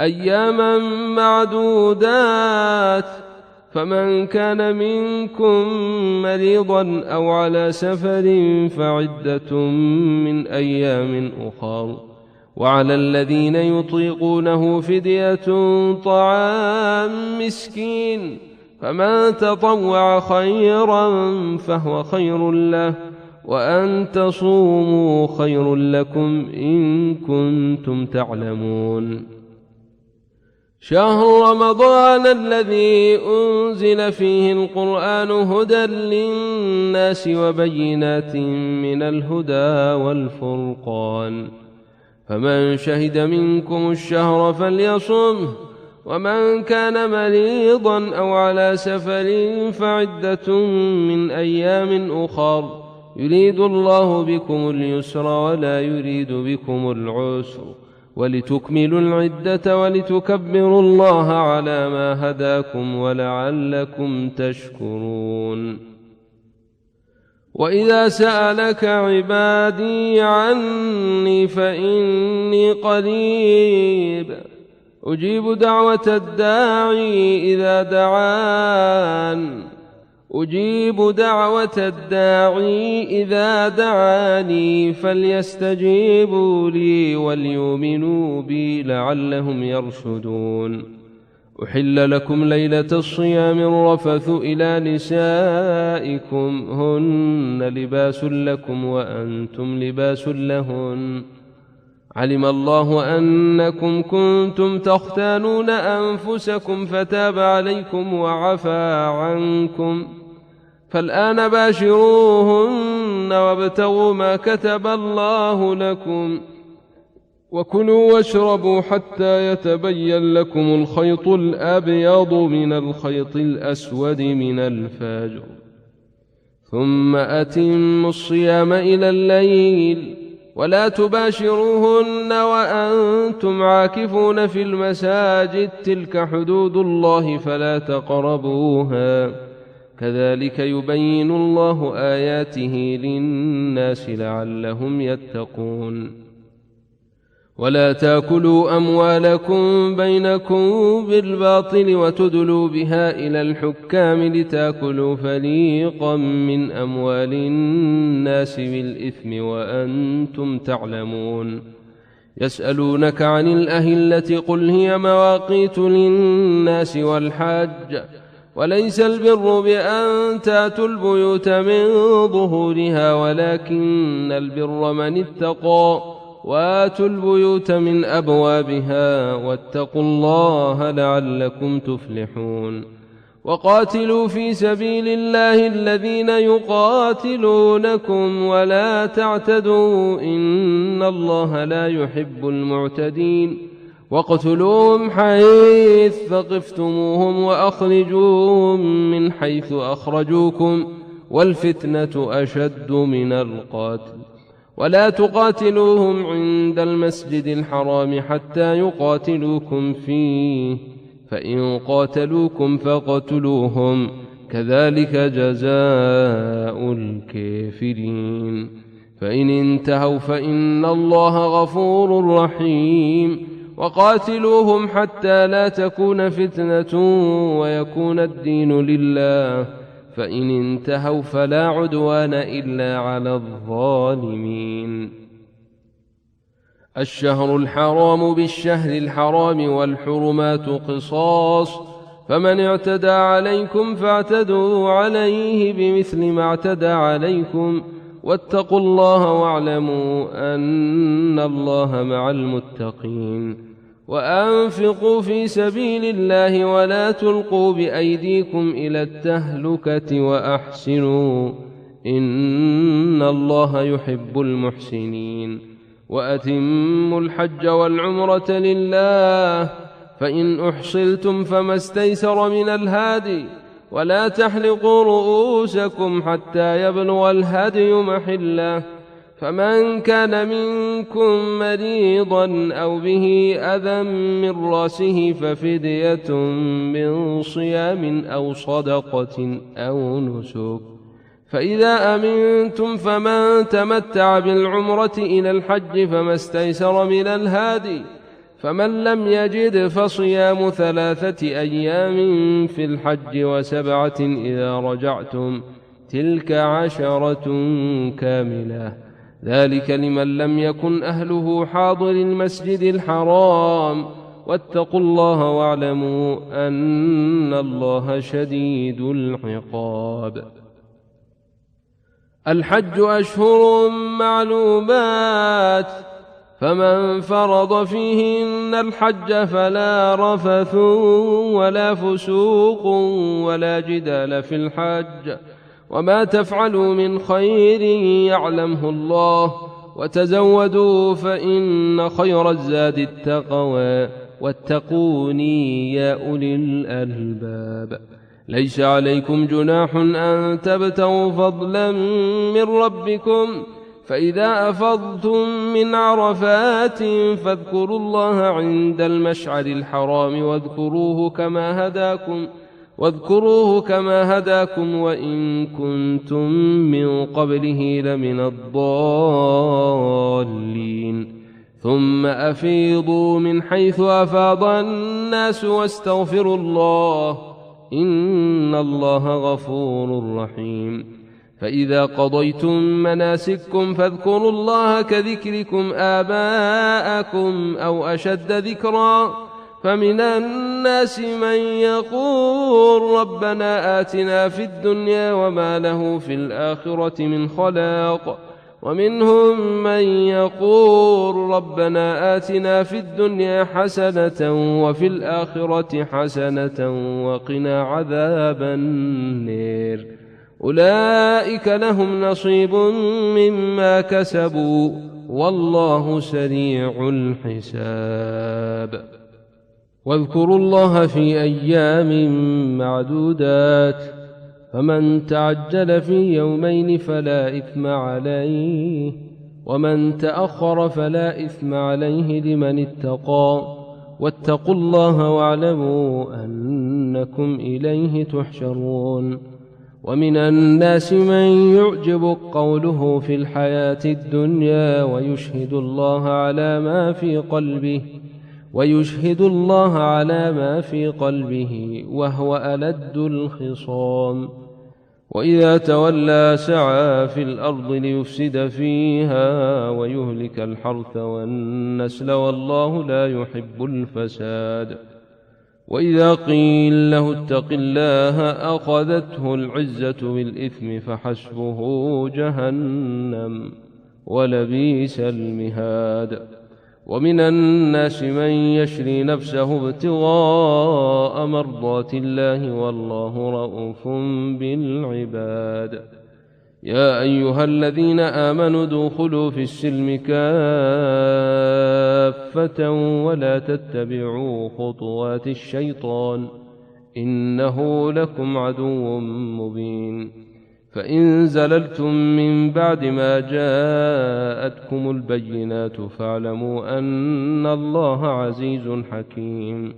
أياما معدودات، فمن كان منكم مريضا أو على سفر فعدة من أيام أخر، وعلى الذين يطيقونه فدية طعام مسكين، فمن تطوع خيرا فهو خير له، وأن تصوموا خير لكم إن كنتم تعلمون. شهر رمضان الذي أنزل فيه القرآن هدى للناس وبينات من الهدى والفرقان، فمن شهد منكم الشهر فليصمه، ومن كان مريضا أو على سفر فعدة من أيام أخر، يريد الله بكم اليسر ولا يريد بكم العسر، ولتكملوا العدة ولتكبروا الله على ما هداكم ولعلكم تشكرون. وإذا سألك عبادي عني فإني قريب أجيب دعوة الداعي إذا دعاني فليستجيبوا لي وليؤمنوا بي لعلهم يرشدون. أحل لكم ليلة الصيام الرفث إلى نسائكم هن لباس لكم وأنتم لباس لهن، علم الله أنكم كنتم تختانون أنفسكم فتاب عليكم وعفى عنكم، فالآن باشروهن وابتغوا ما كتب الله لكم، وكلوا واشربوا حتى يتبين لكم الخيط الأبيض من الخيط الأسود من الفجر، ثم أتموا الصيام إلى الليل، ولا تباشروهن وأنتم عاكفون في المساجد، تلك حدود الله فلا تقربوها، كذلك يبين الله آياته للناس لعلهم يتقون. ولا تأكلوا أموالكم بينكم بالباطل وتدلوا بها إلى الحكام لتأكلوا فريقا من أموال الناس بالإثم وأنتم تعلمون. يسألونك عن الأهلة قل هي مواقيت للناس والحج، وليس البر بأن تأتوا البيوت من ظهورها ولكن البر من اتقى، وآتوا البيوت من أبوابها، واتقوا الله لعلكم تفلحون. وقاتلوا في سبيل الله الذين يقاتلونكم ولا تعتدوا إن الله لا يحب المعتدين، واقتلوهم حيث ثقفتموهم وأخرجوهم من حيث أخرجوكم، والفتنة أشد من القتل، ولا تقاتلوهم عند المسجد الحرام حتى يقاتلوكم فيه، فإن قاتلوكم فاقتلوهم، كذلك جزاء الكافرين. فإن انتهوا فإن الله غفور رحيم. وقاتلوهم حتى لا تكون فتنة ويكون الدين لله، فإن انتهوا فلا عدوان إلا على الظالمين. الشهر الحرام بالشهر الحرام والحرمات قصاص، فمن اعتدى عليكم فاعتدوا عليه بمثل ما اعتدى عليكم، واتقوا الله واعلموا أن الله مع المتقين. وأنفقوا في سبيل الله ولا تلقوا بأيديكم إلى التهلكة وأحسنوا إن الله يحب المحسنين. وأتموا الحج والعمرة لله، فإن أحصلتم فما استيسر من الهادي، ولا تحلقوا رؤوسكم حتى يبلغ الهدي محله، فمن كان منكم مريضا أو به أذى من رأسه ففدية من صيام أو صدقة أو نسك. فإذا أمنتم فمن تمتع بالعمرة إلى الحج فما استيسر من الهادي، فمن لم يجد فصيام 3 أيام في الحج و7 إذا رجعتم، تلك 10 كاملة، ذلك لمن لم يكن أهله حاضر المسجد الحرام. واتقوا الله واعلموا أن الله شديد العقاب. الحج أشهر معلومات، فمن فرض فيهن الحج فلا رفث ولا فسوق ولا جدال في الحج، وما تفعلوا من خير يعلمه الله، وتزودوا فإن خير الزاد التقوى، واتقوني يا أولي الألباب. ليس عليكم جناح أن تبتغوا فضلا من ربكم، فإذا أفضتم من عرفات فاذكروا الله عند المشعر الحرام واذكروه كما هداكم وإن كنتم من قبله لمن الضالين. ثم أفيضوا من حيث أفاض الناس واستغفروا الله، إن الله غفور رحيم. فإذا قضيتم مناسككم فاذكروا الله كذكركم آباءكم أو أشد ذكرا. فمن الناس من يقول ربنا آتنا في الدنيا وما له في الآخرة من خلاق، ومنهم من يقول ربنا آتنا في الدنيا حسنة وفي الآخرة حسنة وقنا عذاب النار. أولئك لهم نصيب مما كسبوا والله سريع الحساب. واذكروا الله في أيام معدودات، فمن تعجل في يومين فلا إثم عليه، ومن تأخر فلا إثم عليه لمن اتقى. واتقوا الله واعلموا أنكم إليه تحشرون. ومن الناس من يعجب قوله في الحياة الدنيا ويشهد الله على ما في قلبه وهو ألد الخصام. وإذا تولى سعى في الأرض ليفسد فيها ويهلك الحرث والنسل والله لا يحب الفساد. وإذا قيل له اتق الله أخذته العزة بالإثم فحسبه جهنم ولبئس المهاد. ومن الناس من يشري نفسه ابتغاء مرضات الله والله رؤوف بالعباد. يا أيها الذين آمنوا ادخلوا في السلم كافة ولا تتبعوا خطوات الشيطان إنه لكم عدو مبين. فإن زللتم من بعد ما جاءتكم البينات فاعلموا أن الله عزيز حكيم.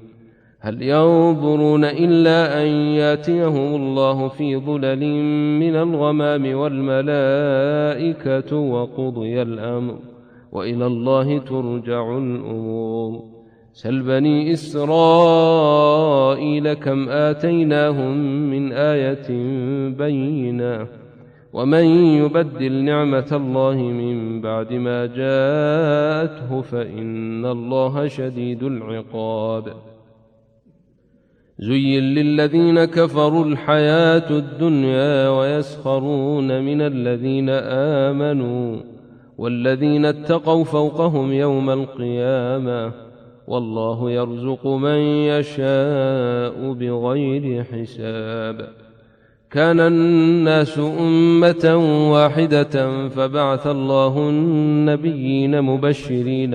هل ينظرون إلا أن ياتيهم الله في ظلل من الغمام والملائكة وقضي الأمر وإلى الله ترجع الأمور. سل بني إسرائيل كم آتيناهم من آية بينة ومن يبدل نعمة الله من بعد ما جاءته فإن الله شديد العقاب. زين للذين كفروا الحياة الدنيا ويسخرون من الذين آمنوا والذين اتقوا فوقهم يوم القيامة والله يرزق من يشاء بغير حساب. كان الناس أمة واحدة فبعث الله النبيين مبشرين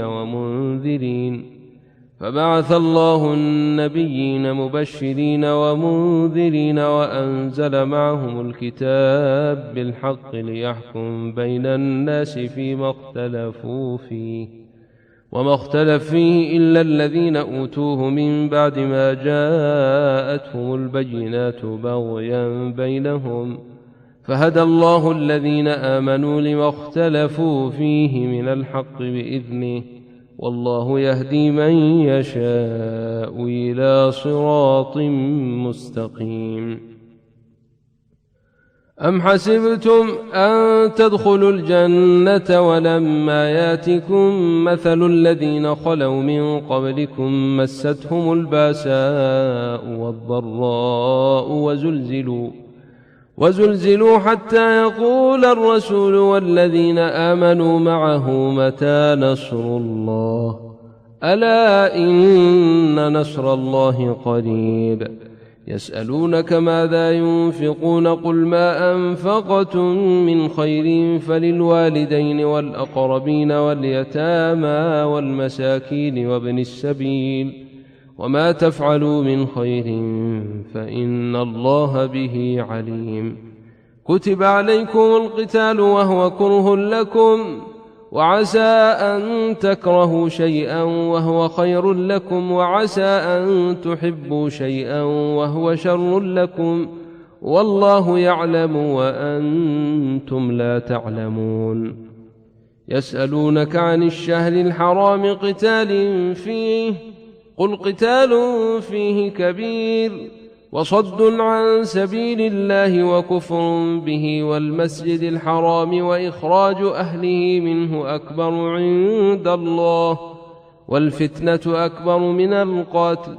ومنذرين وأنزل معهم الكتاب بالحق ليحكم بين الناس فيما اختلفوا فيه وما اختلف فيه إلا الذين أوتوه من بعد ما جاءتهم البينات بغيا بينهم فهدى الله الذين آمنوا لما اختلفوا فيه من الحق بإذنه والله يهدي من يشاء إلى صراط مستقيم. أم حسبتم أن تدخلوا الجنة ولما ياتكم مثل الذين خلوا من قبلكم مستهم الباساء والضراء وزلزلوا حتى يقول الرسول والذين آمنوا معه متى نصر الله ألا إن نصر الله قريب. يسألونك ماذا ينفقون قل ما أنفقتم من خير فللوالدين والأقربين واليتامى والمساكين وابن السبيل وما تفعلوا من خير فإن الله به عليم. كتب عليكم القتال وهو كره لكم وعسى أن تكرهوا شيئا وهو خير لكم وعسى أن تحبوا شيئا وهو شر لكم والله يعلم وأنتم لا تعلمون. يسألونك عن الشهر الحرام قتال فيه قل قتال فيه كبير وصد عن سبيل الله وكفر به والمسجد الحرام وإخراج أهله منه أكبر عند الله والفتنة أكبر من القتل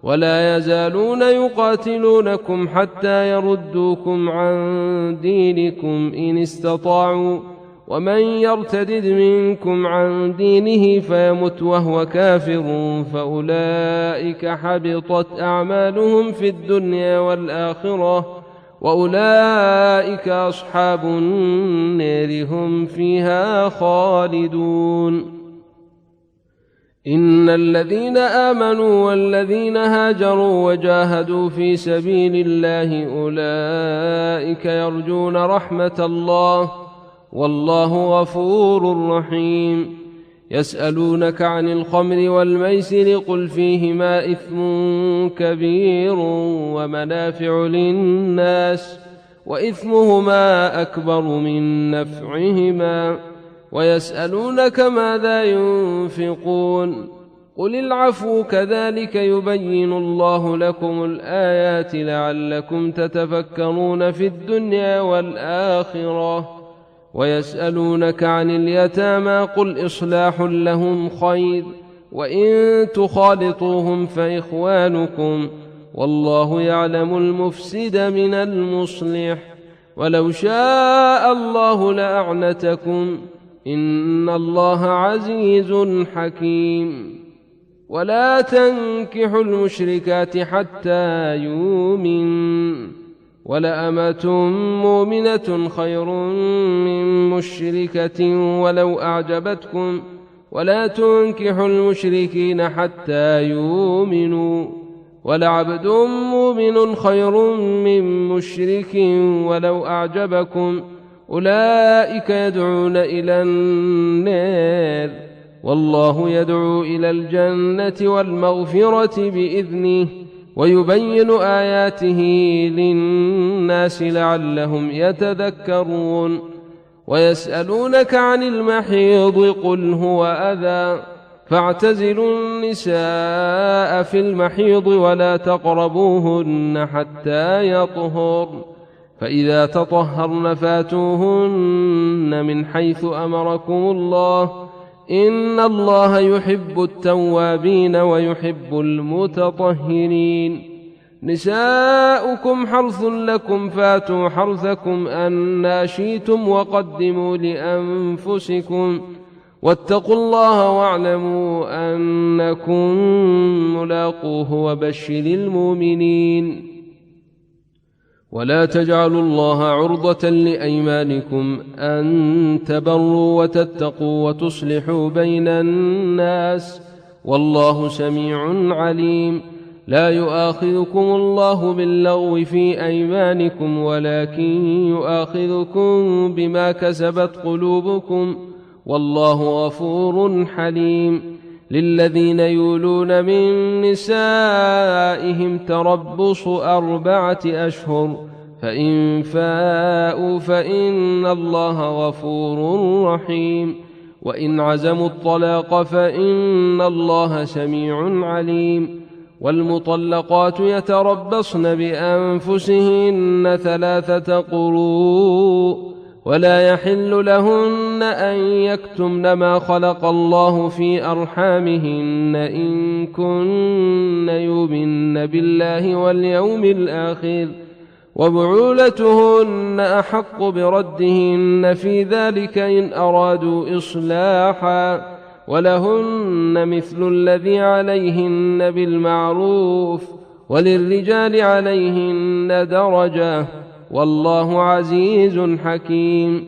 ولا يزالون يقاتلونكم حتى يردوكم عن دينكم إن استطاعوا ومن يرتدد منكم عن دينه فيمت وهو كافر فأولئك حبطت أعمالهم في الدنيا والآخرة وأولئك أصحاب النار هم فيها خالدون. إن الذين آمنوا والذين هاجروا وجاهدوا في سبيل الله أولئك يرجون رحمة الله والله غفور رحيم. يسألونك عن الخمر والميسر قل فيهما إثم كبير ومنافع للناس وإثمهما أكبر من نفعهما ويسألونك ماذا ينفقون قل العفو كذلك يبين الله لكم الآيات لعلكم تتفكرون في الدنيا والآخرة. ويسألونك عن اليتامى قل إصلاح لهم خير وإن تخالطوهم فإخوانكم والله يعلم المفسد من المصلح ولو شاء الله لأعنتكم إن الله عزيز حكيم. ولا تنكحوا المشركات حتى يؤمنوا ولأمة مؤمنة خير من مشركة ولو أعجبتكم ولا تنكحوا المشركين حتى يؤمنوا ولعبد مؤمن خير من مشرك ولو أعجبكم أولئك يدعون إلى النار والله يدعو إلى الجنة والمغفرة بإذنه ويبين آياته للناس لعلهم يتذكرون. ويسألونك عن المحيض قل هو أذى فاعتزلوا النساء في المحيض ولا تقربوهن حتى يطهرن فإذا تطهرن فاتوهن من حيث أمركم الله إن الله يحب التوابين ويحب المتطهرين. نساؤكم حرث لكم فاتوا حرثكم أنى شئتم وقدموا لأنفسكم واتقوا الله واعلموا أنكم ملاقوه وبشر المؤمنين. ولا تجعلوا الله عرضة لأيمانكم أن تبروا وتتقوا وتصلحوا بين الناس والله سميع عليم. لا يؤاخذكم الله باللغو في أيمانكم ولكن يؤاخذكم بما كسبت قلوبكم والله غفور حليم. للذين يولون من نسائهم تربص 4 أشهر فإن فاءوا فإن الله غفور رحيم. وإن عزموا الطلاق فإن الله سميع عليم. والمطلقات يتربصن بأنفسهن 3 قروء ولا يحل لهن أن يكتمن ما خلق الله في أرحامهن إن كن يؤمن بالله واليوم الآخر وبعولتهن أحق بردهن في ذلك إن أرادوا إصلاحا ولهن مثل الذي عليهن بالمعروف وللرجال عليهن درجة والله عزيز حكيم.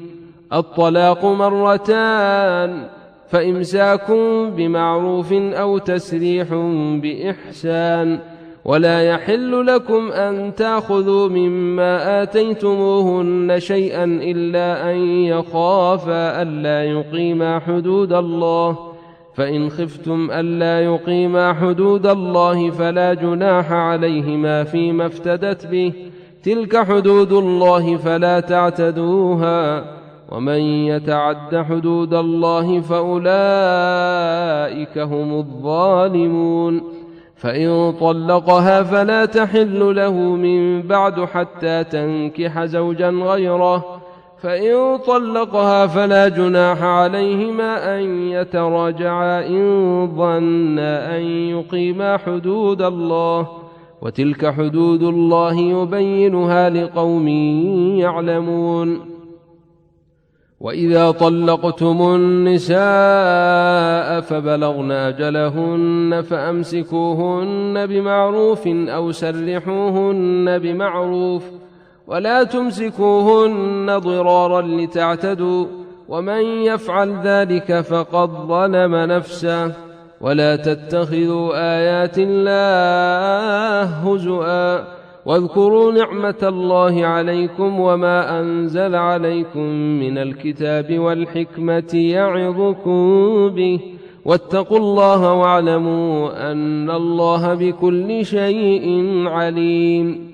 الطلاق 2 فإمساك بمعروف أو تسريح بإحسان. ولا يحل لكم أن تأخذوا مما آتيتموهن شيئا إلا أن يخافا ألا يقيما حدود الله فإن خفتم ألا يقيما حدود الله فلا جناح عليهما فيما افتدت به تلك حدود الله فلا تعتدوها ومن يتعد حدود الله فأولئك هم الظالمون. فإن طلقها فلا تحل له من بعد حتى تنكح زوجا غيره فإن طلقها فلا جناح عليهما أن يتراجعا إن ظنا أن يقيما حدود الله وتلك حدود الله يبينها لقوم يعلمون. وإذا طلقتم النساء فبلغن أجلهن فأمسكوهن بمعروف أو سرحوهن بمعروف ولا تمسكوهن ضرارا لتعتدوا ومن يفعل ذلك فقد ظلم نفسه. ولا تتخذوا آيات الله هزؤا واذكروا نعمة الله عليكم وما أنزل عليكم من الكتاب والحكمة يعظكم به واتقوا الله واعلموا أن الله بكل شيء عليم.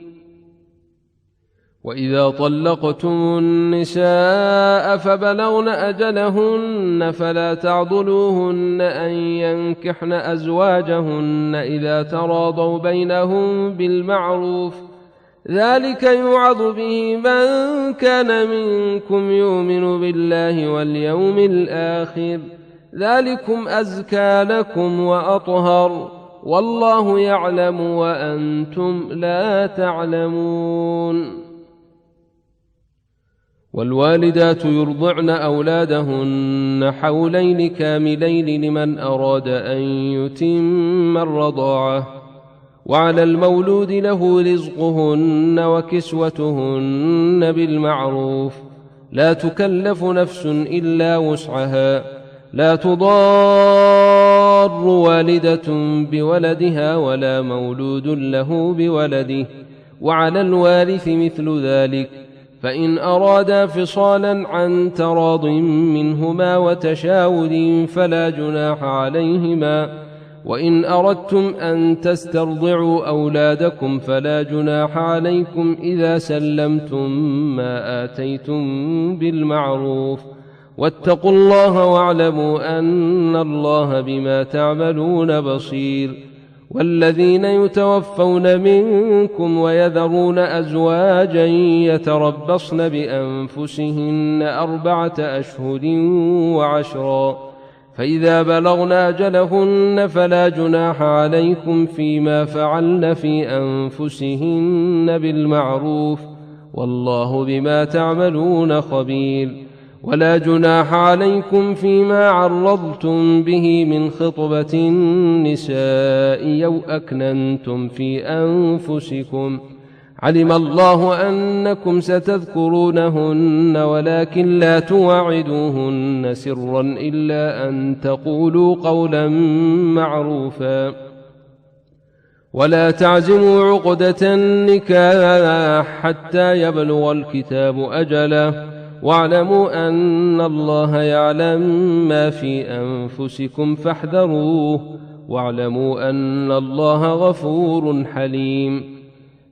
وإذا طلقتم النساء فبلغن أجلهن فلا تعضلوهن أن ينكحن أزواجهن إذا تراضوا بينهم بالمعروف ذلك يوعظ به من كان منكم يؤمن بالله واليوم الآخر ذلكم أزكى لكم وأطهر والله يعلم وأنتم لا تعلمون. والوالدات يرضعن أولادهن حولين كاملين لمن أراد أن يتم الرضاعة وعلى المولود له رزقهن وكسوتهن بالمعروف لا تكلف نفس إلا وسعها لا تضار والدة بولدها ولا مولود له بولده وعلى الوارث مثل ذلك فإن أرادا فصالا عن تراض منهما وتشاور فلا جناح عليهما وإن أردتم أن تسترضعوا أولادكم فلا جناح عليكم إذا سلمتم ما آتيتم بالمعروف واتقوا الله واعلموا أن الله بما تعملون بصير. والذين يتوفون منكم ويذرون أزواجا يتربصن بأنفسهن 4 أشهر و10 فإذا بلغن أجلهن فلا جناح عليكم فيما فعلن في أنفسهن بالمعروف والله بما تعملون خبير. ولا جناح عليكم فيما عرضتم به من خطبة النساء أو أكننتم في أنفسكم علم الله أنكم ستذكرونهن ولكن لا تواعدوهن سرا إلا أن تقولوا قولا معروفا ولا تعزموا عقدة النكاح حتى يبلغ الكتاب أجله واعلموا أن الله يعلم ما في أنفسكم فاحذروه واعلموا أن الله غفور حليم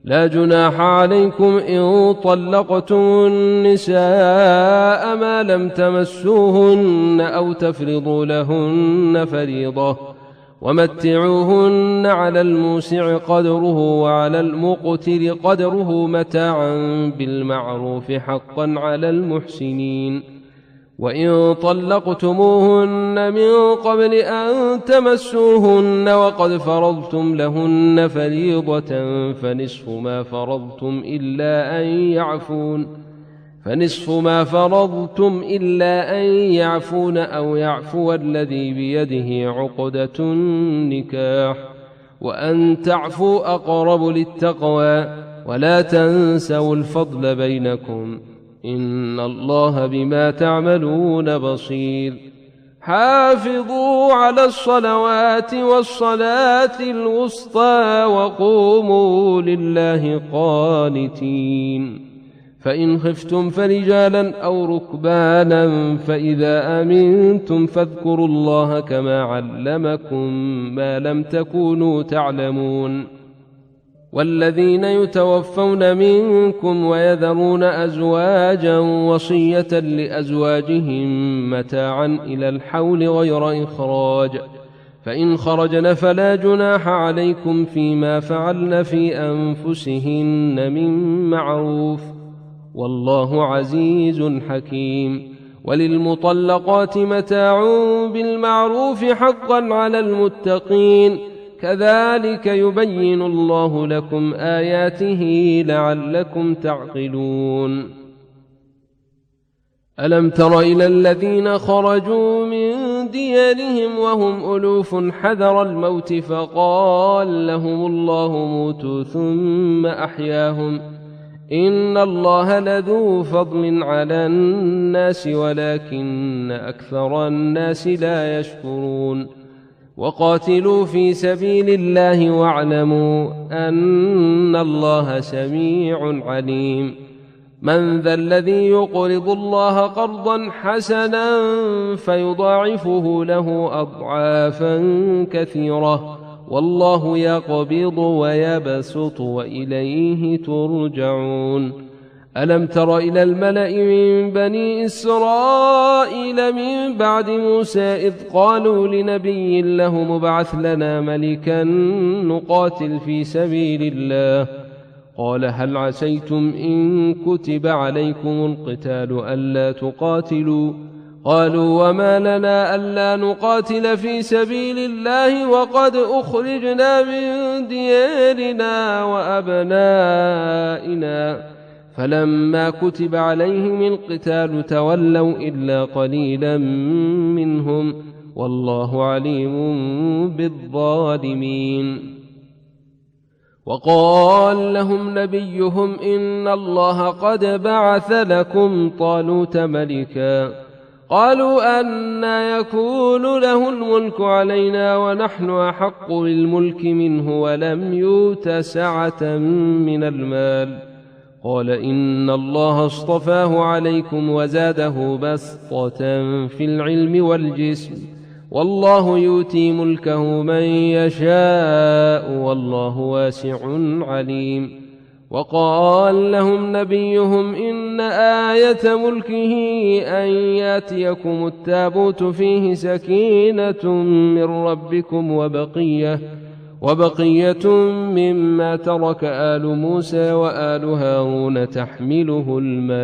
لا جناح عليكم إن طلقتم النساء ما لم تمسوهن أو تفرضوا لهن فريضة ومتعوهن على الموسع قدره وعلى المقتر قدره متاعا بالمعروف حقا على المحسنين وإن طلقتموهن من قبل أن تمسوهن وقد فرضتم لهن فريضة فنصف ما فرضتم إلا أن يعفون أو يعفو الذي بيده عقدة النكاح وأن تعفوا أقرب للتقوى ولا تنسوا الفضل بينكم إن الله بما تعملون بصير حافظوا على الصلوات والصلاة الوسطى وقوموا لله قانتين فإن خفتم فرجالا أو ركبانا فإذا آمنتم فاذكروا الله كما علمكم ما لم تكونوا تعلمون والذين يتوفون منكم ويذرون أزواجا وصية لأزواجهم متاعا إلى الحول غير إخراج فإن خرجن فلا جناح عليكم فيما فعلن في أنفسهن من معروف والله عزيز حكيم وللمطلقات متاع بالمعروف حقا على المتقين كذلك يبين الله لكم آياته لعلكم تعقلون ألم تر إلى الذين خرجوا من ديارهم وهم ألوف حذر الموت فقال لهم الله موتوا ثم أحياهم إن الله لذو فضل على الناس ولكن أكثر الناس لا يشكرون وقاتلوا في سبيل الله واعلموا أن الله سميع عليم من ذا الذي يقرض الله قرضا حسنا فيضاعفه له أضعافا كثيرة والله يقبض ويبسط وإليه ترجعون ألم تر إلى الملأ من بني إسرائيل من بعد موسى إذ قالوا لنبي له مبعث لنا ملكا نقاتل في سبيل الله قال هل عسيتم إن كتب عليكم القتال ألا تقاتلوا قالوا وما لنا ألا نقاتل في سبيل الله وقد أخرجنا من ديارنا وأبنائنا فلما كتب عليهم القتال تولوا إلا قليلا منهم والله عليم بالظالمين وقال لهم نبيهم إن الله قد بعث لكم طالوت ملكا قالوا أنى يكون له الملك علينا ونحن أحق بالملك منه ولم يؤت سعة من المال قال إن الله اصطفاه عليكم وزاده بسطة في العلم والجسم والله يؤتي ملكه من يشاء والله واسع عليم وقال لهم نبيهم إن آية ملكه أن ياتيكم التابوت فيه سكينة من ربكم وبقية مما ترك آل موسى وآل هارون تحمله الملائكة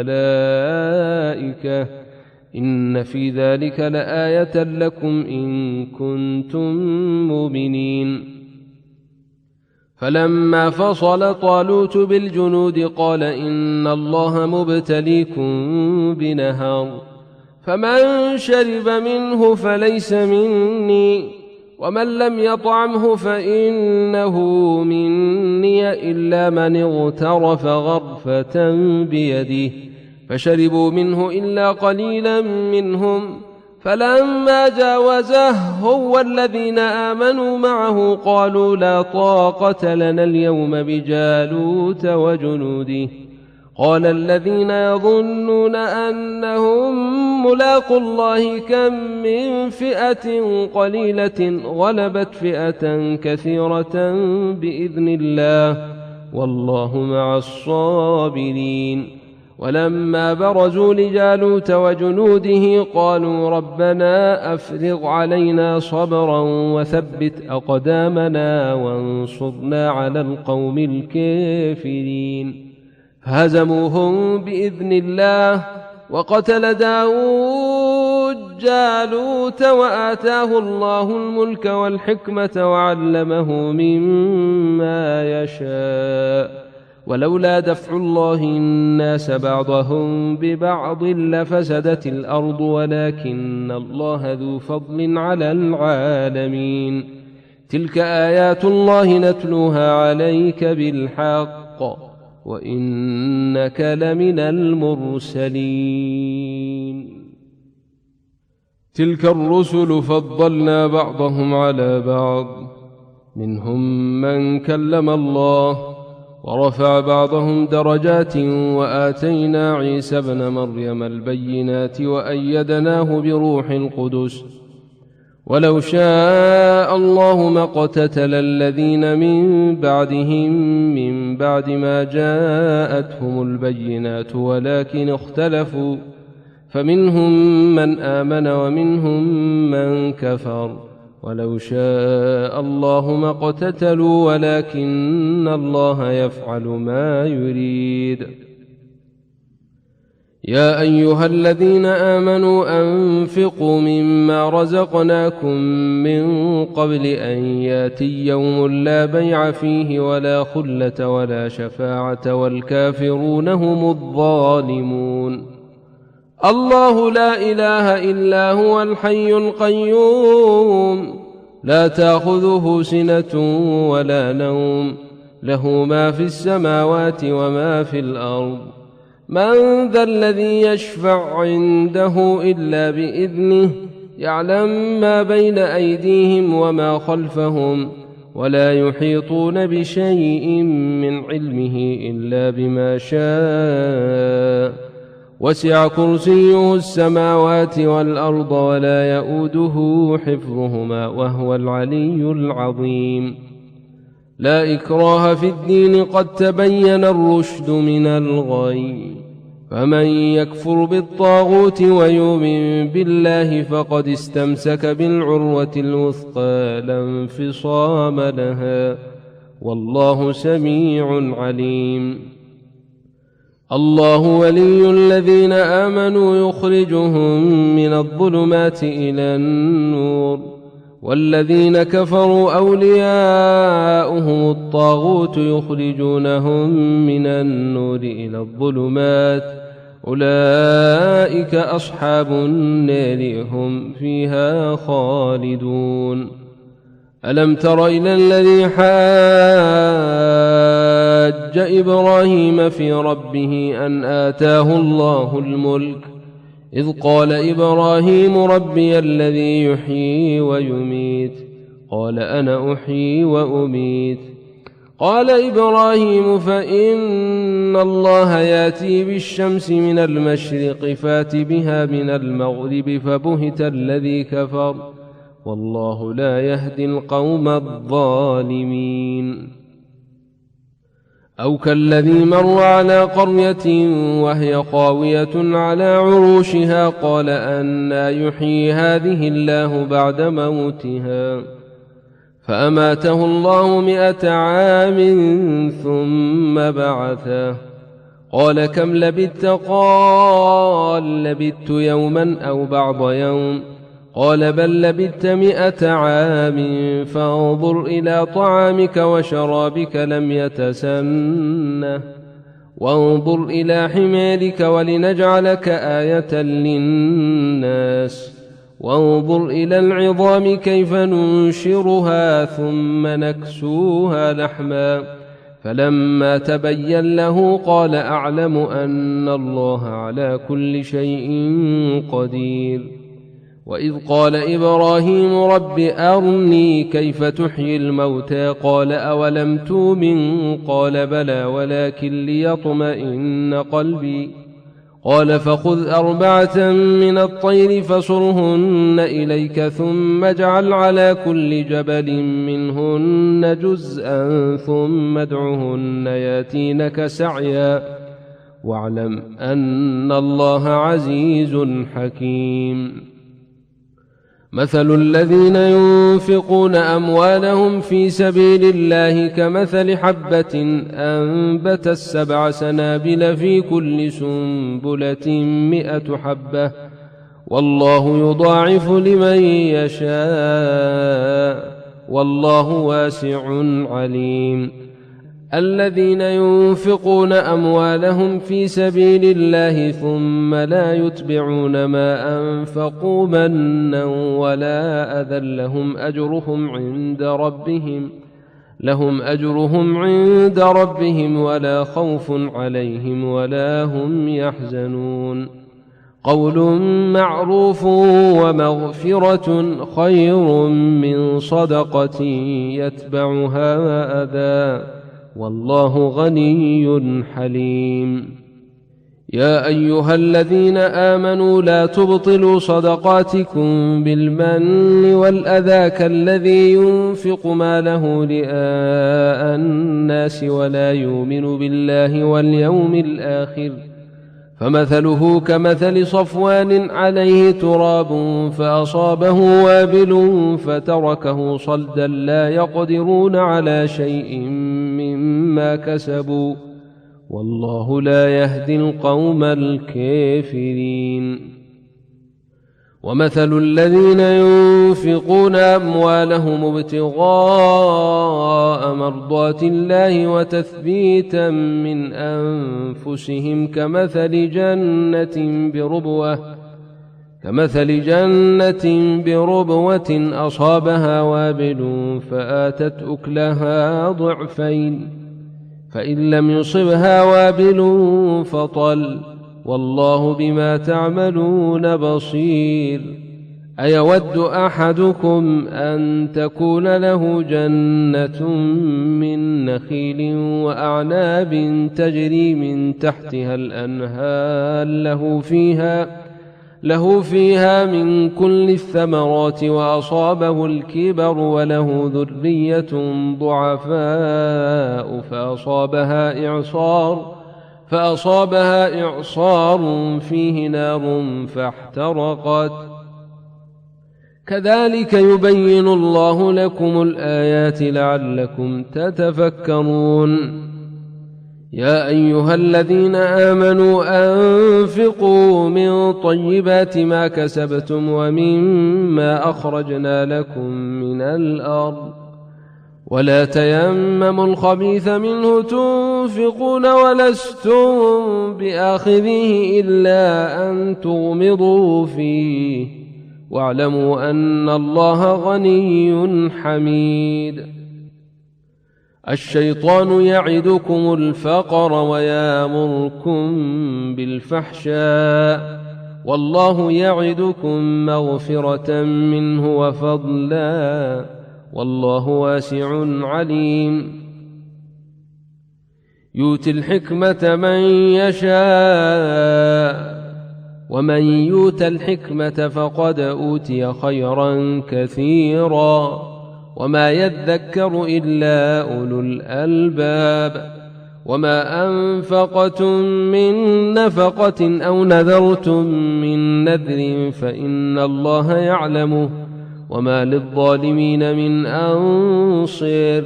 إن في ذلك لآية لكم إن كنتم مؤمنين فلما فصل طالوت بالجنود قال إن الله مبتليكم بنهر فمن شرب منه فليس مني ومن لم يطعمه فإنه مني إلا من اغترف غرفة بيده، فشربوا منه إلا قليلا منهم. فلما جاوزه هو والذين آمنوا معه قالوا لا طاقة لنا اليوم بجالوت وجنوده. قال الذين يظنون أنهم ملاقوا الله كم من فئة قليلة غلبت فئة كثيرة بإذن الله والله مع الصابرين. ولما برزوا لجالوت وجنوده قالوا ربنا أفرغ علينا صبرا وثبت أقدامنا وانصرنا على القوم الكافرين. هزموهم بإذن الله. وقتل داود جالوت وآتاه الله الملك والحكمة وعلمه مما يشاء. ولولا دفع الله الناس بعضهم ببعض لفسدت الأرض ولكن الله ذو فضل على العالمين. تلك آيات الله نتلوها عليك بالحق وإنك لمن المرسلين. تلك الرسل فضلنا بعضهم على بعض، منهم من كلم الله ورفع بعضهم درجات، وآتينا عيسى ابن مريم البينات وأيدناه بروح القدس. ولو شاء الله ما اقتتل الذين من بعدهم من بعد ما جاءتهم البينات ولكن اختلفوا، فمنهم من آمن ومنهم من كفر. ولو شاء الله ما اقتتلوا ولكن الله يفعل ما يريد. يا أيها الذين آمنوا أنفقوا مما رزقناكم من قبل أن ياتي يوم لا بيع فيه ولا خلة ولا شفاعة والكافرون هم الظالمون. الله لا إله إلا هو الحي القيوم لا تأخذه سنة ولا نوم، له ما في السماوات وما في الأرض. من ذا الذي يشفع عنده إلا بإذنه، يعلم ما بين أيديهم وما خلفهم ولا يحيطون بشيء من علمه إلا بما شاء. وسع كرسيه السماوات والأرض ولا يؤوده حفظهما وهو العلي العظيم. لا إكراه في الدين قد تبين الرشد من الغي، فمن يكفر بالطاغوت ويؤمن بالله فقد استمسك بالعروة الوثقى لا انفصام لها والله سميع عليم. الله ولي الذين آمنوا يخرجهم من الظلمات إلى النور، والذين كفروا أولياؤهم الطاغوت يخرجونهم من النور إلى الظلمات، أولئك أصحاب النار هم فيها خالدون. ألم تر إلى الذي حاج إبراهيم في ربه أن آتاه الله الملك، إذ قال إبراهيم ربي الذي يحيي ويميت، قال أنا أحيي وأميت. قال إبراهيم فإن الله يأتي بالشمس من المشرق فات بها من المغرب فبهت الذي كفر والله لا يهدي القوم الظالمين. أو كالذي مر على قرية وهي خاوية على عروشها قال أنى يحيي هذه الله بعد موتها، فأماته الله 100 عام ثم بعثه، قال كم لبثت؟ قال لبثت يوما أو بعض يوم، قال بل لبثت 100 عام فانظر إلى طعامك وشرابك لم يتسنه، وانظر إلى حمارك ولنجعلك آية للناس، وانظر إلى العظام كيف ننشرها ثم نكسوها لحما فلما تبين له قال أعلم أن الله على كل شيء قدير. وإذ قال إبراهيم رب أرني كيف تحيي الموتى قال أولم تؤمن قال بلى ولكن ليطمئن قلبي قال فخذ 4 من الطير فصرهن إليك ثم اجعل على كل جبل منهن جزءا ثم ادعهن ياتينك سعيا واعلم أن الله عزيز حكيم. مثل الذين ينفقون أموالهم في سبيل الله كمثل حبة أنبتت 7 سنابل في كل سنبلة 100 حبة والله يضاعف لمن يشاء والله واسع عليم. الذين ينفقون أموالهم في سبيل الله ثم لا يتبعون ما أنفقوا منا ولا أذى لهم أجرهم عند ربهم ولا خوف عليهم ولا هم يحزنون. قول معروف ومغفرة خير من صدقة يتبعها أذى والله غني حليم. يا أيها الذين آمنوا لا تبطلوا صدقاتكم بالمن والأذى كالذي ينفق ماله رئاء الناس ولا يؤمن بالله واليوم الآخر فمثله كمثل صفوان عليه تراب فأصابه وابل فتركه صلدا لا يقدرون على شيء مما كسبوا والله لا يهدي القوم الكافرين. ومثل الذين ينفقون أموالهم ابتغاء مرضات الله وتثبيتا من أنفسهم كمثل جنة بربوة أصابها وابل فآتت أكلها ضعفين فإن لم يصبها وابل فطل والله بما تعملون بصير. أيود أحدكم أن تكون له جنة من نخيل وأعناب تجري من تحتها الأنهار له فيها من كل الثمرات وأصابه الكبر وله ذرية ضعفاء فأصابها إعصار فيه نار فاحترقت كذلك يبين الله لكم الآيات لعلكم تتفكرون. يا أيها الذين آمنوا أنفقوا من طيبات ما كسبتم ومما أخرجنا لكم من الأرض ولا تيمموا الخبيث منه تنفقون ولستم بآخذيه إلا أن تغمضوا فيه واعلموا أن الله غني حميد. الشيطان يعدكم الفقر ويأمركم بالفحشاء والله يعدكم مغفرة منه وفضلا والله واسع عليم. يؤتي الحكمة من يشاء ومن يؤت الحكمة فقد أوتي خيرا كثيرا وما يذكر إلا أولو الألباب. وما أنفقتم من نفقة أو نذرتم من نذر فإن الله يعلمه وما للظالمين من أنصير.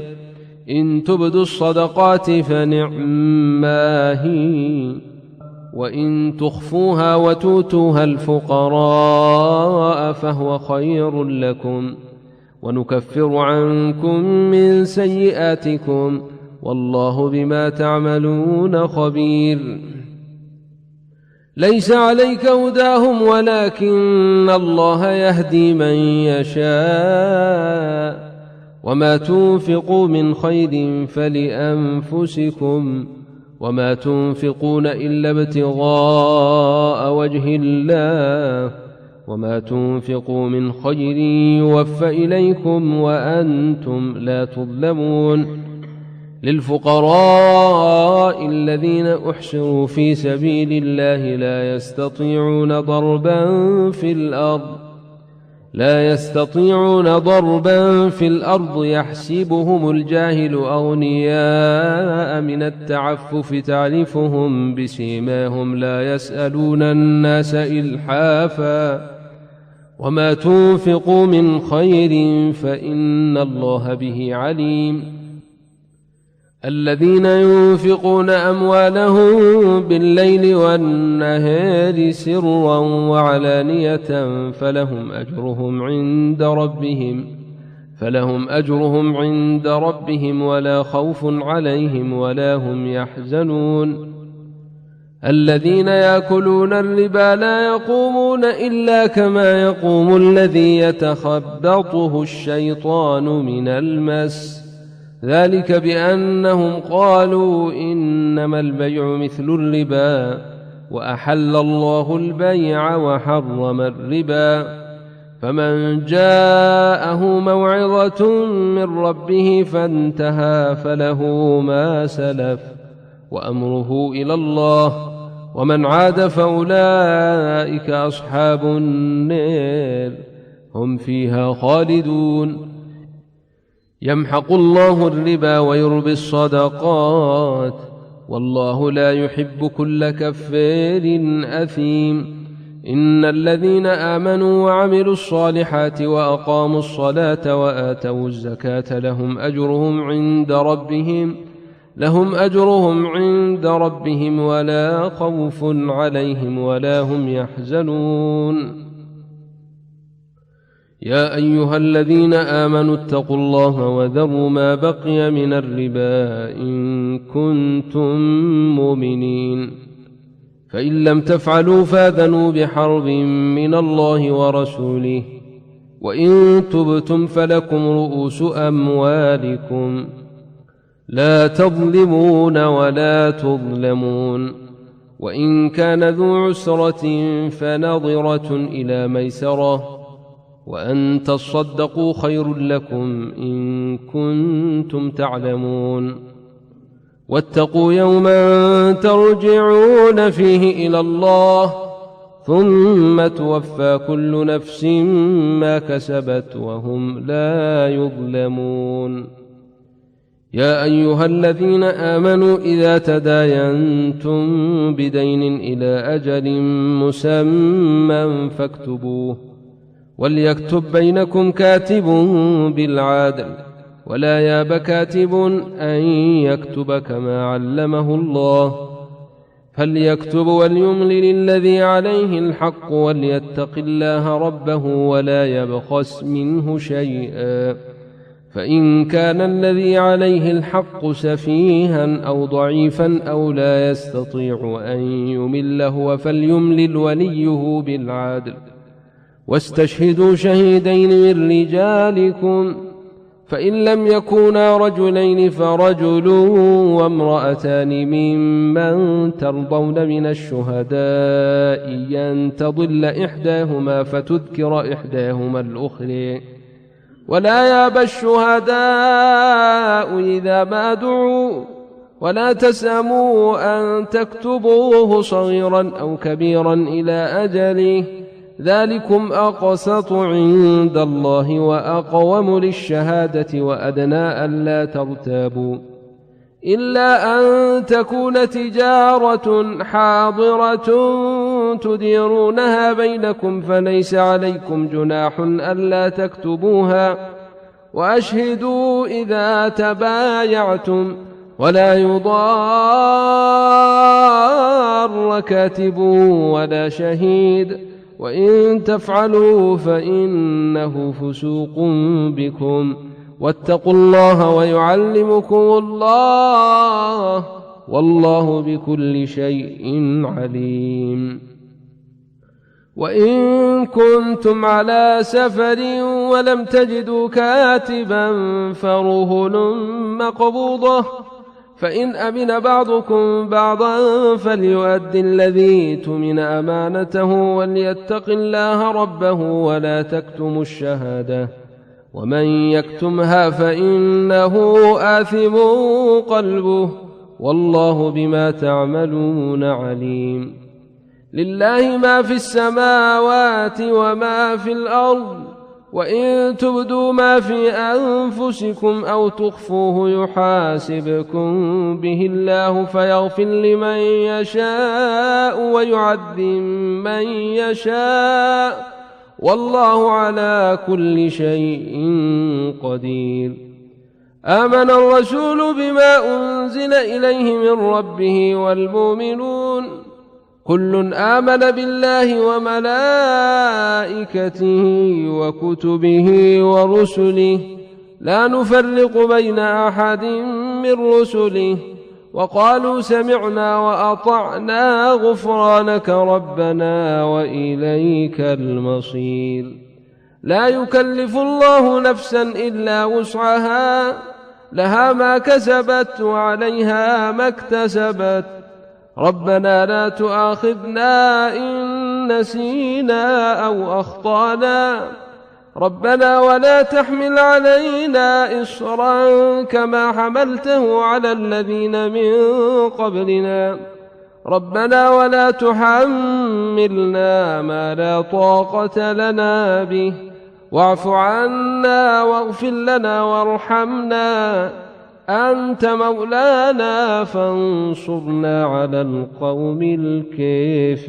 إن تبدوا الصدقات فنعما هي وإن تخفوها وتؤتوها الفقراء فهو خير لكم ونكفر عنكم من ليس عليك هداهم ولكن الله يهدي من يشاء وما تنفقوا من خير فلأنفسكم وما تنفقون إلا ابتغاء وجه الله وما تنفقوا من خير يوفى إليكم وأنتم لا تظلمون للفقراء الذين أحصروا في سبيل الله لا يستطيعون ضربا في الأرض يحسبهم الجاهل أغنياء من التعفف تعرفهم بسيماهم لا يسألون الناس إلحافا وما تنفقوا من خير فإن الله به عليم الذين ينفقون أموالهم بالليل والنهار سرا وعلانية فلهم أجرهم عند ربهم ولا خوف عليهم ولا هم يحزنون الذين يأكلون الربا لا يقومون إلا كما يقوم الذي يتخبطه الشيطان من المس ذلك بأنهم قالوا إنما البيع مثل الربا وأحل الله البيع وحرم الربا فمن جاءه موعظة من ربه فانتهى فله ما سلف وأمره إلى الله ومن عاد فأولئك أصحاب النار هم فيها خالدون يمحق الله الربا ويربي الصدقات والله لا يحب كل كفار أثيم إن الذين آمنوا وعملوا الصالحات وأقاموا الصلاة وآتوا الزكاة لهم أجرهم عند ربهم ولا خوف عليهم ولا هم يحزنون يا أيها الذين آمنوا اتقوا الله وذروا ما بقي من الربا إن كنتم مؤمنين فإن لم تفعلوا فاذنوا بحرب من الله ورسوله وإن تبتم فلكم رؤوس أموالكم لا تظلمون ولا تظلمون وإن كان ذو عسرة فنظرة إلى ميسرة وأن تصدقوا خير لكم إن كنتم تعلمون واتقوا يوما ترجعون فيه إلى الله ثم توفى كل نفس ما كسبت وهم لا يظلمون يا أيها الذين آمنوا إذا تداينتم بدين إلى أجل مسمى فاكتبوه وليكتب بينكم كاتب بالعدل ولا ياب كاتب أن يكتب كما علمه الله فليكتب وليملل الذي عليه الحق وليتق الله ربه ولا يبخس منه شيئا فإن كان الذي عليه الحق سفيها أو ضعيفا أو لا يستطيع أن يمله فليملل وليه بالعدل واستشهدوا شهيدين من رجالكم فإن لم يكونا رجلين فرجل وامرأتان ممن ترضون من الشهداء أن تضل إحداهما فتذكر إحداهما الأخرى ولا يأبى الشهداء إذا ما دعوا ولا تسأموا أن تكتبوه صغيرا أو كبيرا إلى أجله ذلكم أقسط عند الله وأقوم للشهادة وأدنى ألا ترتابوا إلا أن تكون تجارة حاضرة تديرونها بينكم فليس عليكم جناح ألا تكتبوها وأشهدوا إذا تبايعتم ولا يضار كاتب ولا شهيد وإن تفعلوا فإنه فسوق بكم واتقوا الله ويعلمكم الله والله بكل شيء عليم. وإن كنتم على سفر ولم تجدوا كاتبا فرهن مقبوضة، فإن أمن بعضكم بعضا فليؤد الذي اؤتمن أمانته وليتق الله ربه ولا تكتموا الشهادة، ومن يكتمها فإنه آثم قلبه، والله بما تعملون عليم. لله ما في السماوات وما في الأرض، وإن تبدوا ما في أنفسكم أو تخفوه يحاسبكم به الله فيغفر لمن يشاء ويعذب من يشاء، والله على كل شيء قدير. آمن الرسول بما أنزل إليه من ربه والمؤمنون كل آمن بالله وملائكته وكتبه ورسله لا نفرق بين أحد من رسله، وقالوا سمعنا وأطعنا غفرانك ربنا وإليك المصير. لا يكلف الله نفسا إلا وسعها، لها ما كسبت وعليها ما اكتسبت، ربنا لا تؤاخذنا إن نسينا أو أخطأنا، ربنا ولا تحمل علينا إصرا كما حملته على الذين من قبلنا، ربنا ولا تحملنا ما لا طاقة لنا به، واعف عنا واغفر لنا وارحمنا، أنت مولانا فانصرنا على القوم الكافرين.